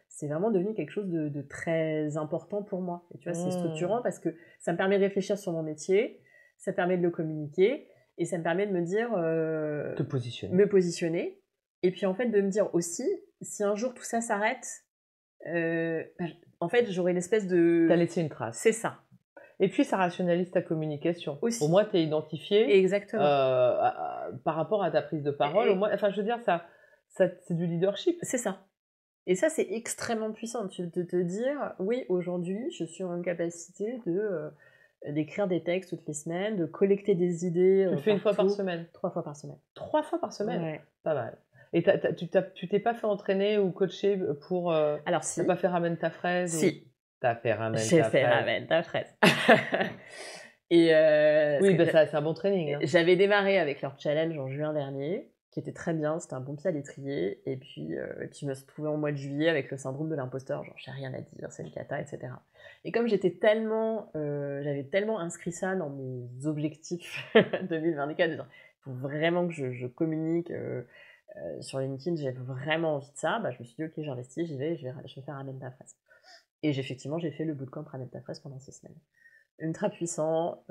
C'est vraiment devenu quelque chose de très important pour moi. Et tu vois, c'est structurant parce que ça me permet de réfléchir sur mon métier, ça me permet de le communiquer, et ça me permet de me dire... me positionner. Et puis en fait, de me dire aussi, si un jour tout ça s'arrête, en fait, j'aurais une espèce de... T'as laissé une trace. C'est ça. Et puis, ça rationalise ta communication. Aussi. Au moins, t'es identifié. Exactement. Par rapport à ta prise de parole. Au moins, enfin, je veux dire, ça c'est du leadership. C'est ça. Et ça, c'est extrêmement puissant. De te dire, oui, aujourd'hui, je suis en capacité d'écrire des textes toutes les semaines, de collecter des idées. Tu le fais une fois par semaine? 3 fois par semaine. 3 fois par semaine? Ouais. Pas mal. Et tu t'es pas fait entraîner ou coacher pour... Alors si. T'as pas fait ramène ta fraise? Si. T'as fait ramène ta fraise. J'ai fait ramène ta fraise. Et oui, bah c'est un bon training. Hein. J'avais démarré avec leur challenge en juin dernier, qui était très bien, c'était un bon pied à l'étrier, et puis je me suis retrouvée en mois de juillet avec le syndrome de l'imposteur, genre j'ai rien à dire, c'est le cata, etc. Et comme j'avais tellement inscrit ça dans mes objectifs 2024, de dire, il faut vraiment que je communique sur LinkedIn, j'ai vraiment envie de ça, bah, je me suis dit ok, j'investis, j'y vais, je vais faire ramène ta fraise. Et effectivement, j'ai fait le bootcamp ramène ta fraise pendant 6 semaines. Ultra puissant,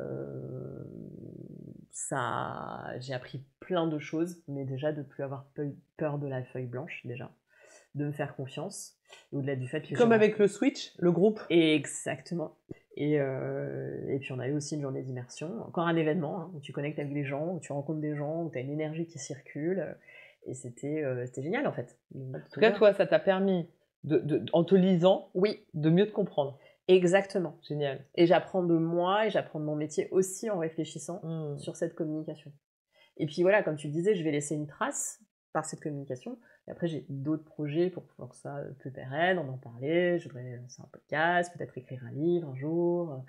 j'ai appris plein de choses, mais déjà de ne plus avoir peur de la feuille blanche, déjà, de me faire confiance, au-delà du fait que... Comme avec le Switch, le groupe. Exactement. Et puis on a eu aussi une journée d'immersion, encore un événement, hein, où tu connectes avec des gens, où tu rencontres des gens, où tu as une énergie qui circule, et c'était génial en fait. En tout cas, toi, ça t'a permis, en te lisant, oui, de mieux te comprendre. Exactement. Génial. Et j'apprends de moi et j'apprends de mon métier aussi en réfléchissant sur cette communication. Et puis voilà, comme tu le disais, je vais laisser une trace par cette communication. Et après, j'ai d'autres projets pour pouvoir que ça soit plus pérenne, en parler. Je voudrais lancer un podcast, peut-être écrire un livre un jour.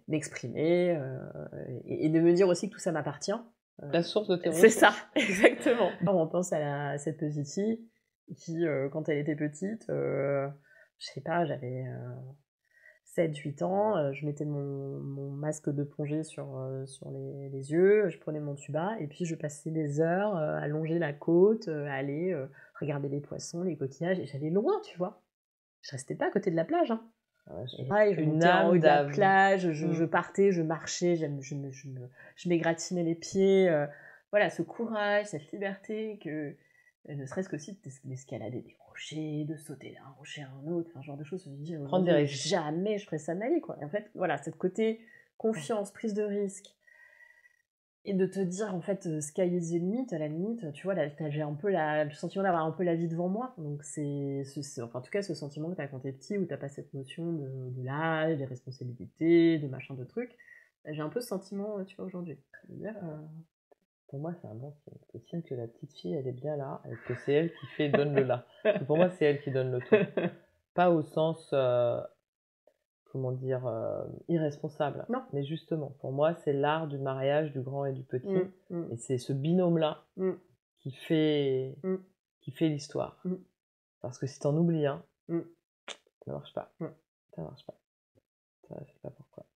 M'exprimer. Et de me dire aussi que tout ça m'appartient. La source de tes ressources. C'est ça, exactement. On pense à cette petite fille qui, quand elle était petite... je sais pas, j'avais 7-8 ans, je mettais mon masque de plongée sur les yeux, je prenais mon tuba, et puis je passais des heures à longer la côte, à aller regarder les poissons, les coquillages, et j'allais loin, tu vois. Je restais pas à côté de la plage. Hein. Je montais en haut de la plage, je partais, je marchais, je m'égratignais les pieds. Voilà, ce courage, cette liberté que... ne serait-ce qu'aussi d'escalader des rochers, de sauter d'un rocher à un autre, enfin, genre de choses, je me dis, prendre des risques. Jamais je ferais ça de ma vie, quoi. Et en fait, voilà, cette côté confiance, prise de risque, et de te dire, en fait, sky is the limit, à la limite, tu vois, j'ai un peu le sentiment d'avoir un peu la vie devant moi, donc enfin, en tout cas, ce sentiment que t'as quand t'es petit, où t'as pas cette notion de l'âge, des responsabilités, de machin, de trucs, j'ai un peu ce sentiment, tu vois, aujourd'hui. Pour moi, c'est un bon signe. C'est signe que la petite fille, elle est bien là, et que c'est elle qui donne le là. Pour moi, c'est elle qui donne le tout. Pas au sens, comment dire, irresponsable. Non. Mais justement, pour moi, c'est l'art du mariage du grand et du petit. Et c'est ce binôme-là qui fait l'histoire. Parce que si t'en oublies un, ça marche pas. Ça marche pas. Ça, je sais pas pourquoi.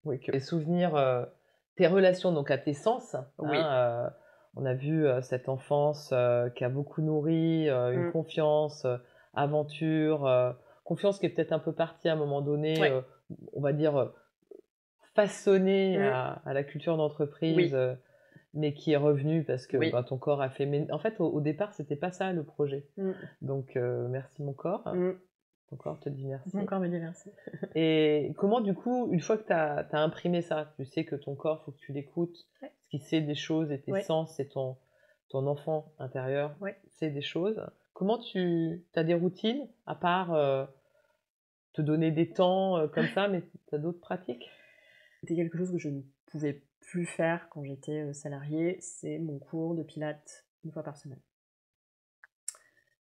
Oui, que les souvenirs... tes relations donc à tes sens, oui. Hein, on a vu cette enfance qui a beaucoup nourri une confiance, aventure, confiance qui est peut-être un peu partie à un moment donné, ouais. On va dire façonnée à la culture d'entreprise, mais qui est revenue parce que ton corps a fait... Mais en fait, au départ, c'était pas ça le projet. Donc, merci mon corps. Ton corps te dit merci. Mon corps me dit merci. Et comment, du coup, une fois que tu as imprimé ça, tu sais que ton corps, il faut que tu l'écoutes, ce qui sait des choses et tes sens et ton enfant intérieur Ouais. sait des choses. Comment tu as des routines, à part te donner des temps comme ça, mais tu as d'autres pratiques? C'était quelque chose que je ne pouvais plus faire quand j'étais, salariée, c'est mon cours de pilates 1 fois par semaine.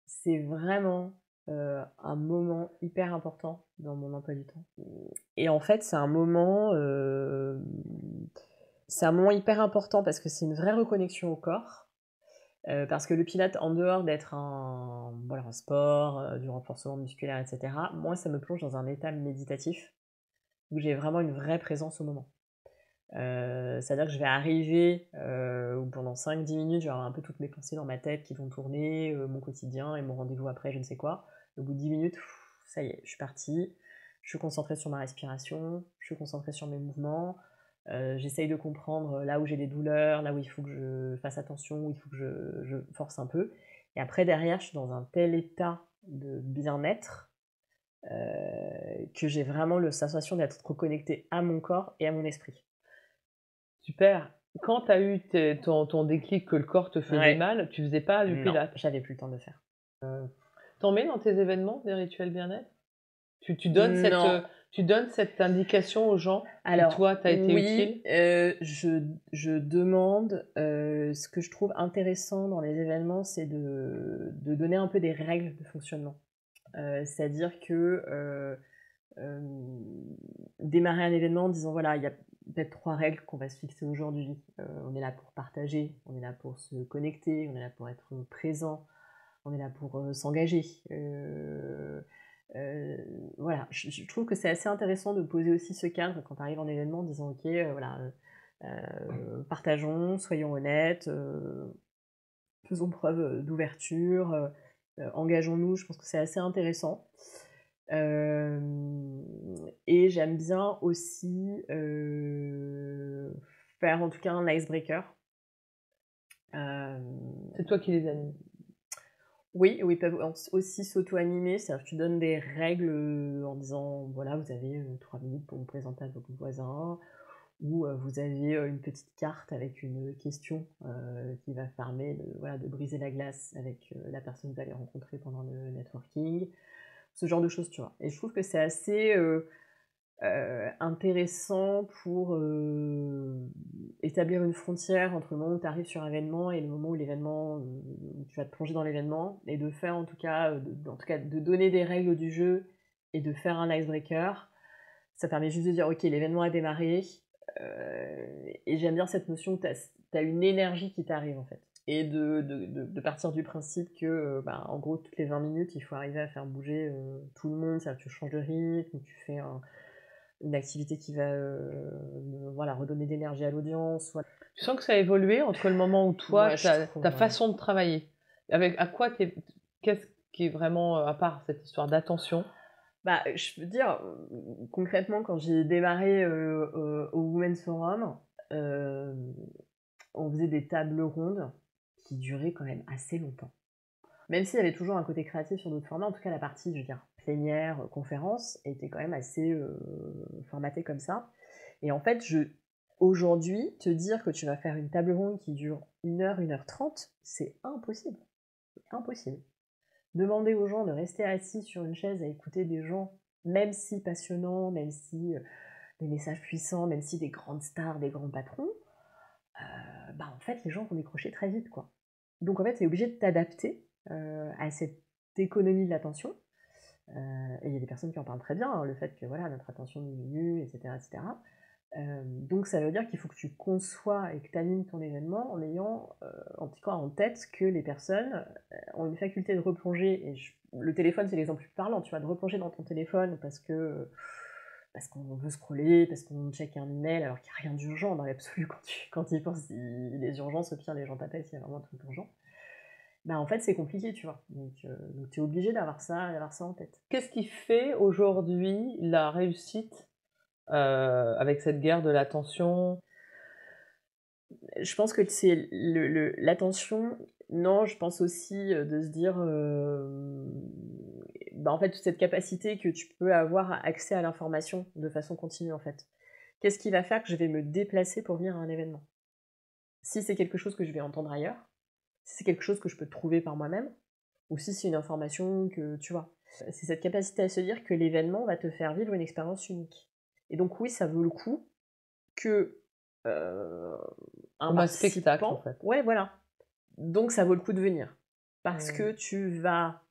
C'est vraiment, un moment hyper important dans mon emploi du temps. Et en fait, c'est un moment hyper important parce que c'est une vraie reconnexion au corps, parce que le pilates, en dehors d'être un sport, du renforcement musculaire et cetera, moi, ça me plonge dans un état méditatif où j'ai vraiment une vraie présence au moment. C'est-à-dire que je vais arriver, où pendant 5-10 minutes, je vais avoir un peu toutes mes pensées dans ma tête qui vont tourner, mon quotidien et mon rendez-vous après, je ne sais quoi. Au bout de 10 minutes, ça y est, je suis partie. Je suis concentrée sur ma respiration, je suis concentrée sur mes mouvements. J'essaye de comprendre là où j'ai des douleurs, là où il faut que je fasse attention, où il faut que je force un peu. Et après, derrière, je suis dans un tel état de bien-être que j'ai vraiment la sensation d'être reconnectée à mon corps et à mon esprit. Super. Quand tu as eu ton déclic que le corps te faisait Ouais. mal, tu faisais pas du Non, pilates? j'avais plus le temps de le faire. Tu en mets dans tes événements des rituels bien-être? Tu donnes Non. cette indication aux gens qui, Alors, toi, t'a été utile? oui, je demande, ce que je trouve intéressant dans les événements, c'est de donner un peu des règles de fonctionnement. C'est-à-dire que, démarrer un événement en disant: «Voilà, il y a peut-être 3 règles qu'on va se fixer aujourd'hui. On est là pour partager, on est là pour se connecter, on est là pour être présent, on est là pour, s'engager». Heu, voilà, je trouve que c'est assez intéressant de poser aussi ce cadre quand tu arrives en événement en disant: «OK, voilà, partageons, soyons honnêtes, faisons preuve, d'ouverture, engageons-nous». Je pense que c'est assez intéressant. Hem Et j'aime bien aussi, faire en tout cas un icebreaker. C'est toi qui les animes? Oui, oui, ils peuvent aussi s'auto-animer, c'est-à-dire que tu donnes des règles, en disant: «Voilà, vous avez, 3 minutes pour vous présenter à votre voisin» ou vous avez, une petite carte avec une question, qui va permettre de briser la glace avec, la personne que vous allez rencontrer pendant le networking. Ce genre de choses, tu vois? Et je trouve que c'est assez, intéressant pour, établir une frontière entre le moment où tu arrives sur un événement et le moment où l'événement, où tu vas te plonger dans l'événement et de faire en tout cas, de donner des règles du jeu et de faire un icebreaker. Ça permet juste de dire: «OK, l'événement a démarré», et j'aime bien cette notion où tu as une énergie qui t'arrive, en fait et de partir du principe que, en gros, toutes les 20 minutes, il faut arriver à faire bouger, tout le monde. C'est-à-dire que tu changes de rythme, tu fais une activité qui va, redonner de l'énergie à l'audience. Voilà. Tu sens que ça a évolué entre le moment où toi, Moi, je trouve, ta façon de travailler, qu'est-ce qui est vraiment, à part cette histoire d'attention? Je veux dire, concrètement, quand j'ai démarré, au Women's Forum, on faisait des tables rondes qui duraient quand même assez longtemps. Même s'il y avait toujours un côté créatif sur d'autres formats, en tout cas la partie, je veux dire, plénière, conférence, était quand même assez, formatée comme ça. Et en fait, aujourd'hui, te dire que tu vas faire une table ronde qui dure 1 heure, 1 h 30, c'est impossible. C'est impossible. Demander aux gens de rester assis sur une chaise à écouter des gens, même si passionnants, même si des messages puissants, même si des grandes stars, des grands patrons, en fait, les gens vont décrocher très vite, quoi. Donc en fait, c'est obligé de t'adapter à cette économie de l'attention. Et il y a des personnes qui en parlent très bien, hein, le fait que voilà, notre attention diminue, etc. etc. Donc ça veut dire qu'il faut que tu conçois et que tu animes ton événement en ayant en tout cas en tête que les personnes ont une faculté de replonger, et le téléphone c'est l'exemple plus parlant, tu vas de replonger dans ton téléphone parce qu'on veut scroller, parce qu'on check un email alors qu'il n'y a rien d'urgent dans l'absolu quand tu y penses. Les urgences, au pire les gens t'appellent s'il y a vraiment un truc urgent. En fait c'est compliqué, tu vois, donc tu es obligé d'avoir ça en tête. Qu'est-ce qui fait aujourd'hui la réussite avec cette guerre de l'attention? Je pense que c'est l'attention. Non, je pense aussi de se dire, en fait, toute cette capacité que tu peux avoir à accès à l'information de façon continue, en fait. Qu'est-ce qui va faire que je vais me déplacer pour venir à un événement? Si c'est quelque chose que je vais entendre ailleurs, si c'est quelque chose que je peux trouver par moi-même, ou si c'est une information que, tu vois, c'est cette capacité à se dire que l'événement va te faire vivre une expérience unique. Et donc oui, ça vaut le coup que un Comme un spectacle, en participant... fait. Ouais, voilà. Donc ça vaut le coup de venir. Parce que tu vas...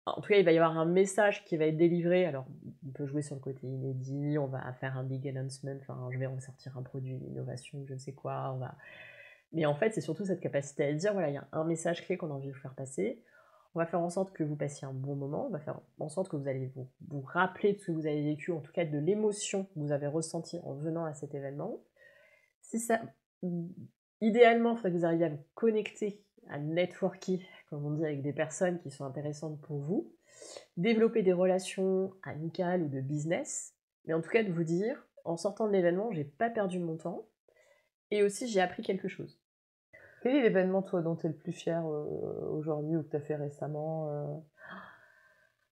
en tout cas, il va y avoir un message qui va être délivré. Alors, on peut jouer sur le côté inédit, on va faire un big announcement, enfin, je vais ressortir un produit, une innovation, je ne sais quoi, on va... Mais en fait, c'est surtout cette capacité à dire, voilà, il y a un message clé qu'on a envie de vous faire passer. On va faire en sorte que vous passiez un bon moment, on va faire en sorte que vous allez vous rappeler de ce que vous avez vécu, en tout cas de l'émotion que vous avez ressentie en venant à cet événement. Si ça, idéalement, il faudrait que vous arriviez à vous connecter, à networker, comme on dit, avec des personnes qui sont intéressantes pour vous, développer des relations amicales ou de business, mais en tout cas de vous dire, en sortant de l'événement, j'ai pas perdu mon temps, et aussi j'ai appris quelque chose. Quel est l'événement, toi, dont tu es le plus fier aujourd'hui ou que tu as fait récemment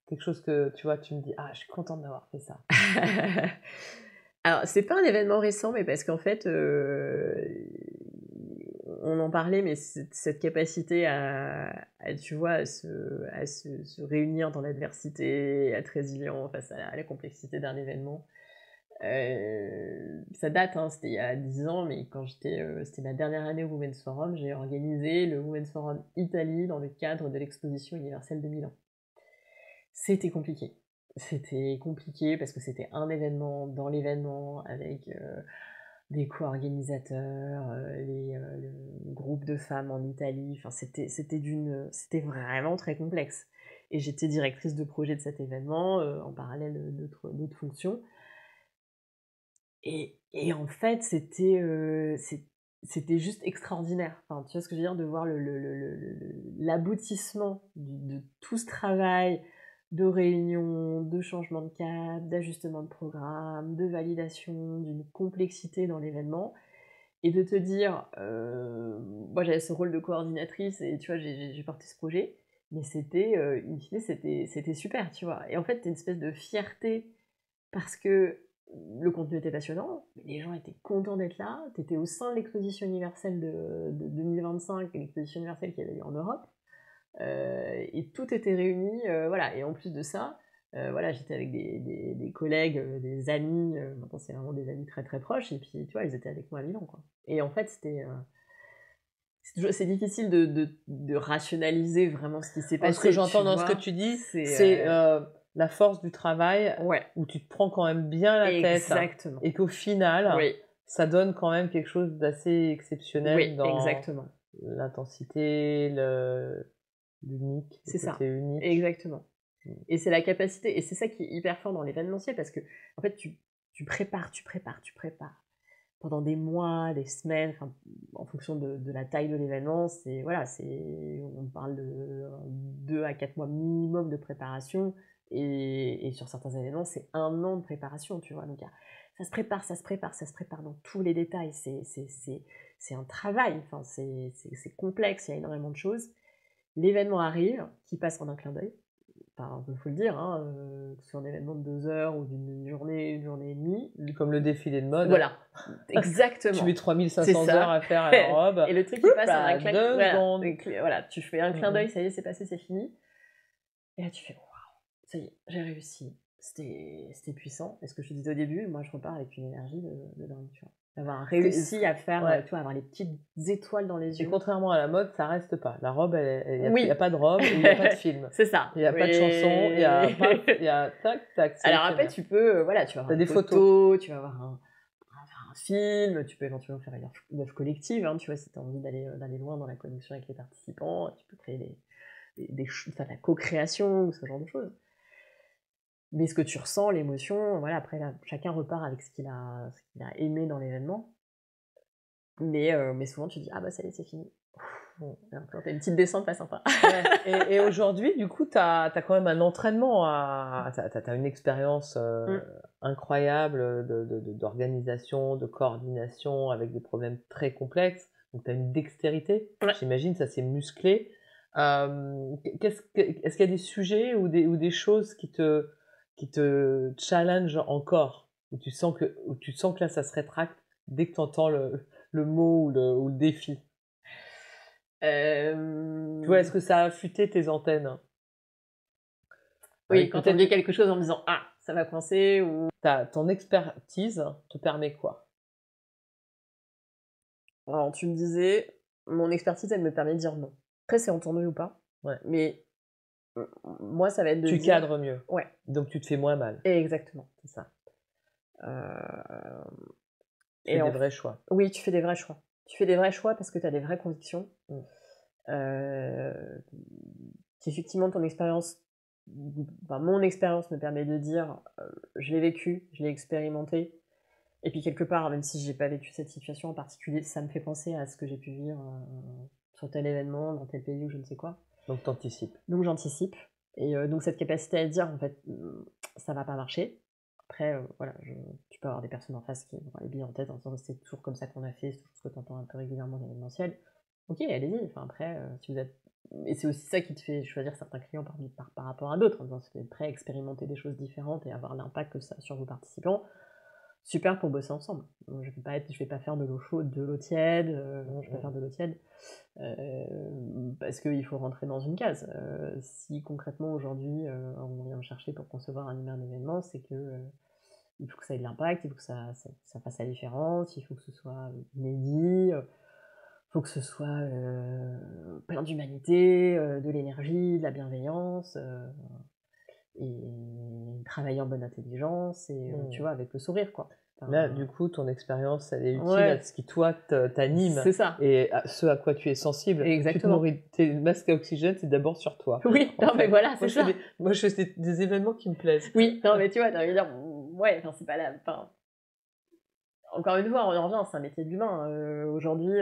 quelque chose que, tu vois, tu me dis, ah, je suis contente d'avoir fait ça. Alors, c'est pas un événement récent, mais parce qu'en fait, on en parlait, mais cette capacité tu vois, à se réunir dans l'adversité, à être résilient face à la complexité d'un événement, ça date, hein, c'était il y a 10 ans, mais quand c'était ma dernière année au Women's Forum, j'ai organisé le Women's Forum Italie dans le cadre de l'exposition universelle de Milan. C'était compliqué. C'était compliqué parce que c'était un événement dans l'événement avec des co-organisateurs, le groupe de femmes en Italie. Enfin, c'était vraiment très complexe. Et j'étais directrice de projet de cet événement, en parallèle de d'autres fonctions. Et en fait, c'était juste extraordinaire. Enfin, tu vois ce que je veux dire, de voir l'aboutissement de tout ce travail de réunion, de changement de cap, d'ajustement de programme, de validation, d'une complexité dans l'événement, et de te dire, moi j'avais ce rôle de coordinatrice et tu vois, j'ai porté ce projet, mais in fine, c'était super, tu vois. Et en fait, t'as une espèce de fierté parce que le contenu était passionnant, mais les gens étaient contents d'être là, t'étais au sein de l'exposition universelle de 2025, l'exposition universelle qu'il y avait eu en Europe, et tout était réuni, voilà. Et en plus de ça, voilà, j'étais avec des collègues, des amis, maintenant c'est vraiment des amis très très proches, et puis tu vois, ils étaient avec moi à Milan, quoi. Et en fait, c'est difficile de rationaliser vraiment ce qui s'est passé. Ce que j'entends dans ce que tu dis, c'est la force du travail, ouais, où tu te prends quand même bien la exactement. tête, et qu'au final, oui, ça donne quand même quelque chose d'assez exceptionnel, oui, dans exactement. l'intensité, l'unique, C'est ça, unique. exactement. Et c'est la capacité, et c'est ça qui est hyper fort dans l'événementiel, parce que en fait tu prépares pendant des mois, des semaines, en fonction de la taille de l'événement. On parle de 2 à 4 mois minimum de préparation, et sur certains événements c'est 1 an de préparation, tu vois. Donc ça se prépare dans tous les détails, c'est un travail, enfin, c'est complexe, il y a énormément de choses. L'événement arrive, qui passe en un clin d'œil. Enfin, il faut le dire, hein, que ce soit un événement de 2 heures ou d'une journée et demie. Comme le défilé de mode. Voilà, exactement. Tu mets 3500 heures à faire la robe. Et le truc qui passe en un clin d'œil. Voilà, tu fais un clin d'œil, ça y est, c'est passé, c'est fini. Et là, tu fais, waouh, ça y est, j'ai réussi. C'était puissant. Et ce que je te disais au début, moi, je repars avec une énergie de dingue, tu vois. D'avoir réussi à faire, tu vois, avoir les petites étoiles dans les yeux. Et contrairement à la mode, ça reste pas. La robe, il n'y a pas de robe, il n'y a pas de film. C'est ça. Il n'y a pas de chanson, il y a tac, tac. Alors après, tu peux, voilà, tu vas avoir des photos, tu vas avoir un film, tu peux éventuellement faire une œuvre collective, hein, tu vois, si tu as envie d'aller loin dans la connexion avec les participants, tu peux créer de la co-création ou ce genre de choses. Mais ce que tu ressens, l'émotion, voilà, après là, chacun repart avec ce qu'il a aimé dans l'événement. Mais souvent tu dis, ah bah ça y est, c'est fini. Bon, t'as une petite descente pas sympa. Et aujourd'hui, du coup, t'as quand même un entraînement, t'as une expérience incroyable d'organisation, de coordination avec des problèmes très complexes. Donc t'as une dextérité. Ouais. J'imagine, ça s'est musclé. Est-ce qu'il y a des sujets ou des choses qui te challenge encore, où tu sens que là ça se rétracte dès que tu entends le mot ou le défi? Tu vois, est-ce que ça a affûté tes antennes? Oui, quand on dit quelque chose en me disant « Ah, ça va coincer » ou... Ton expertise te permet quoi? Alors, tu me disais, mon expertise, elle me permet de dire non. Après, c'est entendu ou pas. Ouais. Mais moi, ça va être de Tu dire... cadres mieux. Ouais. Donc tu te fais moins mal. Exactement, c'est ça. Tu fais des vrais choix. Oui, tu fais des vrais choix. Tu fais des vrais choix parce que tu as des vraies convictions. Effectivement, ton expérience, enfin, mon expérience me permet de dire je l'ai vécu, je l'ai expérimenté. Et puis quelque part, même si j'ai pas vécu cette situation en particulier, ça me fait penser à ce que j'ai pu vivre sur tel événement, dans tel pays ou je ne sais quoi. Donc t'anticipes. Donc j'anticipe. Et donc cette capacité à dire, en fait, ça va pas marcher. Après, voilà, tu peux avoir des personnes en face qui ont les billes en tête en disant c'est toujours comme ça qu'on a fait, c'est toujours ce que tu entends un peu régulièrement dans l'événementiel. Ok, allez-y. Enfin, après, si vous êtes... Et c'est aussi ça qui te fait choisir certains clients par rapport à d'autres, en disant si vous êtes prêt à expérimenter des choses différentes et avoir l'impact que ça a sur vos participants. Super pour bosser ensemble. Je vais pas faire de l'eau chaude, de l'eau tiède, je vais pas faire de l'eau tiède, parce qu'il faut rentrer dans une case. Si concrètement aujourd'hui on vient me chercher pour concevoir un événement, c'est que il faut que ça ait de l'impact, il faut que ça fasse la différence, il faut que ce soit inédit, il faut que ce soit plein d'humanité, de l'énergie, de la bienveillance, et travailler en bonne intelligence, et tu vois, avec le sourire, quoi. Enfin, là, du coup, ton expérience, elle est utile ouais. à ce qui, toi, t'anime. C'est ça. Et à ce à quoi tu es sensible. Exactement. Tes masques à oxygène, c'est d'abord sur toi. Oui, non, mais voilà, c'est ça. Moi, je fais des événements qui me plaisent. Oui, non, mais tu vois, t'as envie de dire, ouais, enfin, c'est pas la... Enfin, encore une fois, on en revient, c'est un métier d'humain. Aujourd'hui,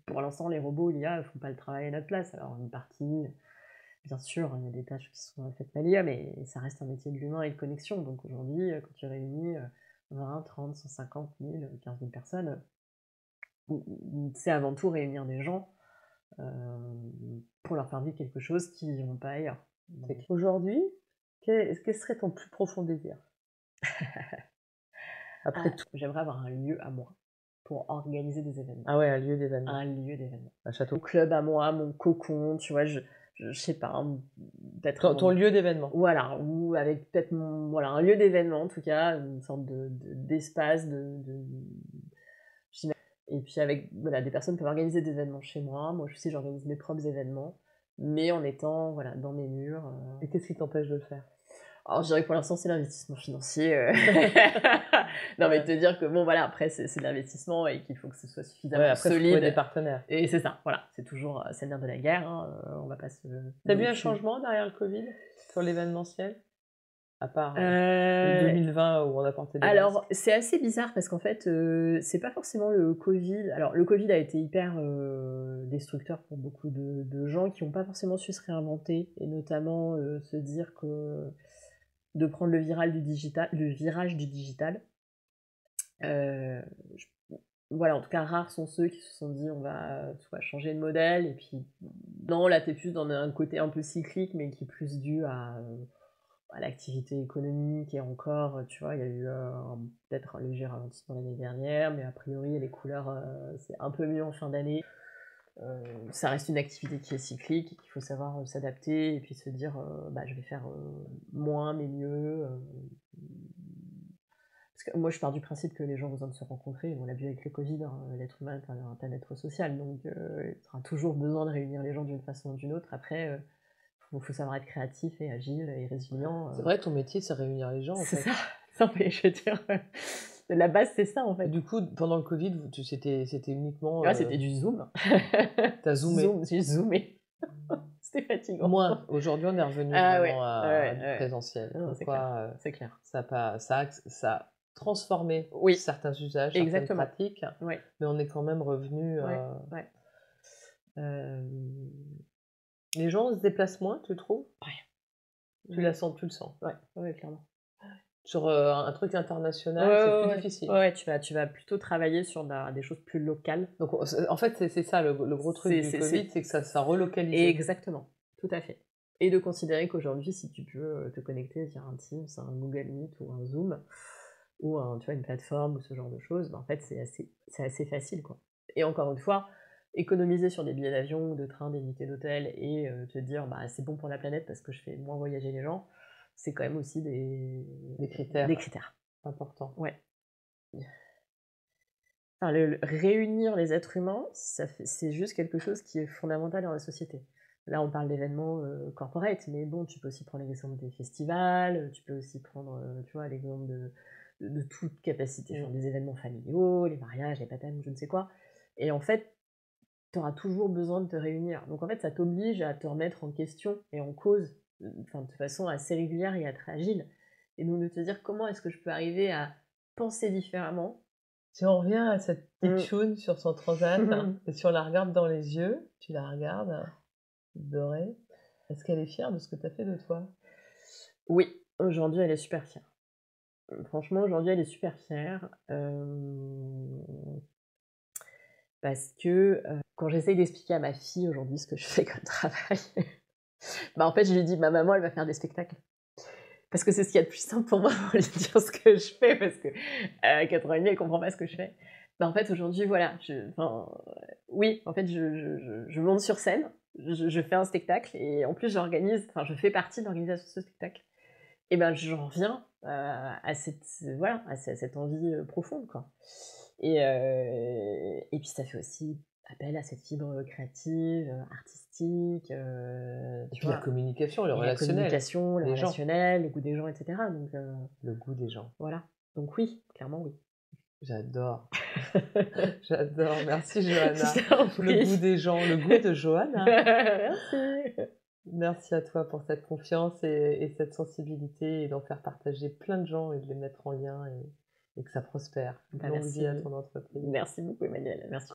pour l'instant, les robots, l'IA, ne font pas le travail à notre place. Alors, une partie... Bien sûr, il y a des tâches qui sont faites par l'IA, mais ça reste un métier de l'humain et de connexion. Donc aujourd'hui, quand tu réunis 20, 30, 150 000, 15 000 personnes, c'est avant tout réunir des gens pour leur faire vivre quelque chose qu'ils n'ont pas ailleurs. Aujourd'hui, quel serait ton plus profond désir? Après tout. J'aimerais avoir un lieu à moi pour organiser des événements. Ah ouais, un lieu d'événement. Un lieu d'événement. Un château. Mon club à moi, mon cocon, tu vois, je sais pas, peut-être... Ton lieu d'événement. Voilà, ou avec peut-être un lieu d'événement, en tout cas, une sorte d'espace, et puis avec des personnes peuvent organiser des événements chez moi. Moi, je sais, j'organise mes propres événements, mais en étant dans mes murs. Et qu'est-ce qui t'empêche de le faire? Alors, je dirais que pour l'instant, c'est l'investissement financier. Non, mais te dire que, bon, voilà, après, c'est de l'investissement et qu'il faut que ce soit suffisamment solide. Des partenaires. Et c'est ça, voilà, c'est toujours, c'est le nerf de la guerre, hein, on va pas se... T'as vu un changement derrière le Covid sur l'événementiel? À part 2020 où on a porté des Alors, masques. c'est assez bizarre parce qu'en fait, c'est pas forcément le Covid. Alors, le Covid a été hyper destructeur pour beaucoup de gens qui n'ont pas forcément su se réinventer, et notamment se dire que de prendre le virage du digital. Voilà, en tout cas, rares sont ceux qui se sont dit on va soit changer de modèle, et puis non, là t'es plus dans un côté un peu cyclique, mais qui est plus dû à l'activité économique, et encore, tu vois, il y a eu peut-être un léger ralentissement l'année dernière, mais a priori les couleurs, c'est un peu mieux en fin d'année. Ça reste une activité qui est cyclique, et qu'il faut savoir s'adapter, et puis se dire je vais faire moins mais mieux. Parce que moi je pars du principe que les gens ont besoin de se rencontrer, on l'a vu avec le Covid, hein, l'être humain est un être social, donc il aura toujours besoin de réunir les gens d'une façon ou d'une autre. Après, faut savoir être créatif et agile et résilient. C'est vrai que ton métier, c'est réunir les gens, en fait. C'est ça. Non, mais je veux dire, la base, c'est ça, en fait. Et du coup, pendant le Covid, c'était uniquement... Ouais, c'était du Zoom. T'as zoomé? J'ai zoomé. C'était fatigant. Moins. Aujourd'hui, on est revenu vraiment à du présentiel. Pourquoi c'est clair. Ça a transformé certains usages, certaines pratiques, mais on est quand même revenu... Les gens se déplacent moins, tu trouves? Tu le sens? Ouais, clairement. Sur un truc international, c'est plus difficile. Ouais, tu vas plutôt travailler sur des choses plus locales. Donc, en fait, c'est ça le gros truc du Covid, c'est que ça relocalise. Exactement, tout à fait. Et de considérer qu'aujourd'hui, si tu peux te connecter via un Teams, un Google Meet ou un Zoom, ou tu vois, une plateforme ou ce genre de choses, en fait, c'est assez facile, quoi. Et encore une fois, économiser sur des billets d'avion, de train, des nuitées d'hôtel et te dire bah, c'est bon pour la planète parce que je fais moins voyager les gens, c'est quand même aussi des critères. Des critères. Importants. Ouais. Enfin, réunir les êtres humains, c'est juste quelque chose qui est fondamental dans la société. Là, on parle d'événements corporate, mais bon, tu peux aussi prendre l'exemple des festivals, tu peux aussi prendre, tu vois, l'exemple de toute capacité, genre des événements familiaux, les mariages, les baptêmes, je ne sais quoi. Et en fait, tu auras toujours besoin de te réunir. Donc en fait, ça t'oblige à te remettre en question et en cause, de façon assez régulière et à être agile. Et donc de te dire comment est-ce que je peux arriver à penser différemment. Si on revient à cette petite choune sur son transat, et si on la regarde dans les yeux, tu la regardes, dorée, est-ce qu'elle est fière de ce que tu as fait de toi? Oui, aujourd'hui elle est super fière. Franchement, aujourd'hui elle est super fière. Parce que quand j'essaye d'expliquer à ma fille aujourd'hui ce que je fais comme travail, bah en fait je lui dis ma maman elle va faire des spectacles. Parce que c'est ce qu'il y a de plus simple pour moi pour lui dire ce que je fais, parce que à 4 ans et demi, elle comprend pas ce que je fais. Bah en fait, aujourd'hui, voilà, oui, en fait, je monte sur scène, je fais un spectacle, et en plus, je fais partie de l'organisation de ce spectacle. Et ben, j'en reviens à cette envie profonde, quoi. Et puis, ça fait aussi appel à cette fibre créative, artistique. Et puis la communication, le relationnel. Le goût des gens, etc. Donc, le goût des gens. Voilà. Donc oui, clairement oui. J'adore. J'adore. Merci Johanna. Le goût des gens, le goût de Johanna. Merci. Merci à toi pour cette confiance et cette sensibilité et d'en faire partager plein de gens et de les mettre en lien et que ça prospère. Longue vie à ton entreprise. Merci beaucoup Emmanuelle. Merci.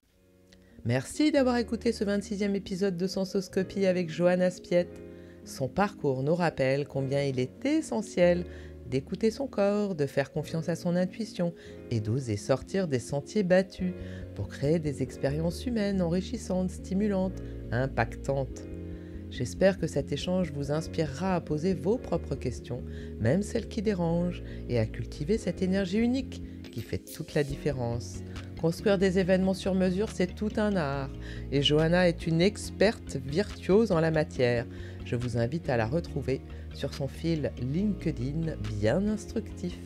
Merci d'avoir écouté ce 26e épisode de Sensoscopie avec Johanna Spieth. Son parcours nous rappelle combien il est essentiel d'écouter son corps, de faire confiance à son intuition et d'oser sortir des sentiers battus pour créer des expériences humaines enrichissantes, stimulantes, impactantes. J'espère que cet échange vous inspirera à poser vos propres questions, même celles qui dérangent, et à cultiver cette énergie unique qui fait toute la différence. Construire des événements sur mesure, c'est tout un art, et Johanna est une experte virtuose en la matière. Je vous invite à la retrouver sur son fil LinkedIn bien instructif.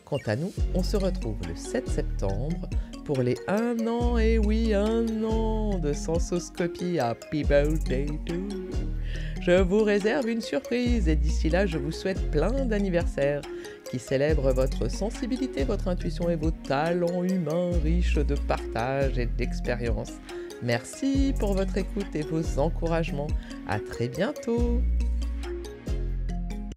Quant à nous, on se retrouve le 7 septembre pour les 1 an, et oui 1 an de Sensoscopie. Happy birthday to you. Je vous réserve une surprise et d'ici là, je vous souhaite plein d'anniversaires qui célèbrent votre sensibilité, votre intuition et vos talents humains riches de partage et d'expérience. Merci pour votre écoute et vos encouragements. À très bientôt.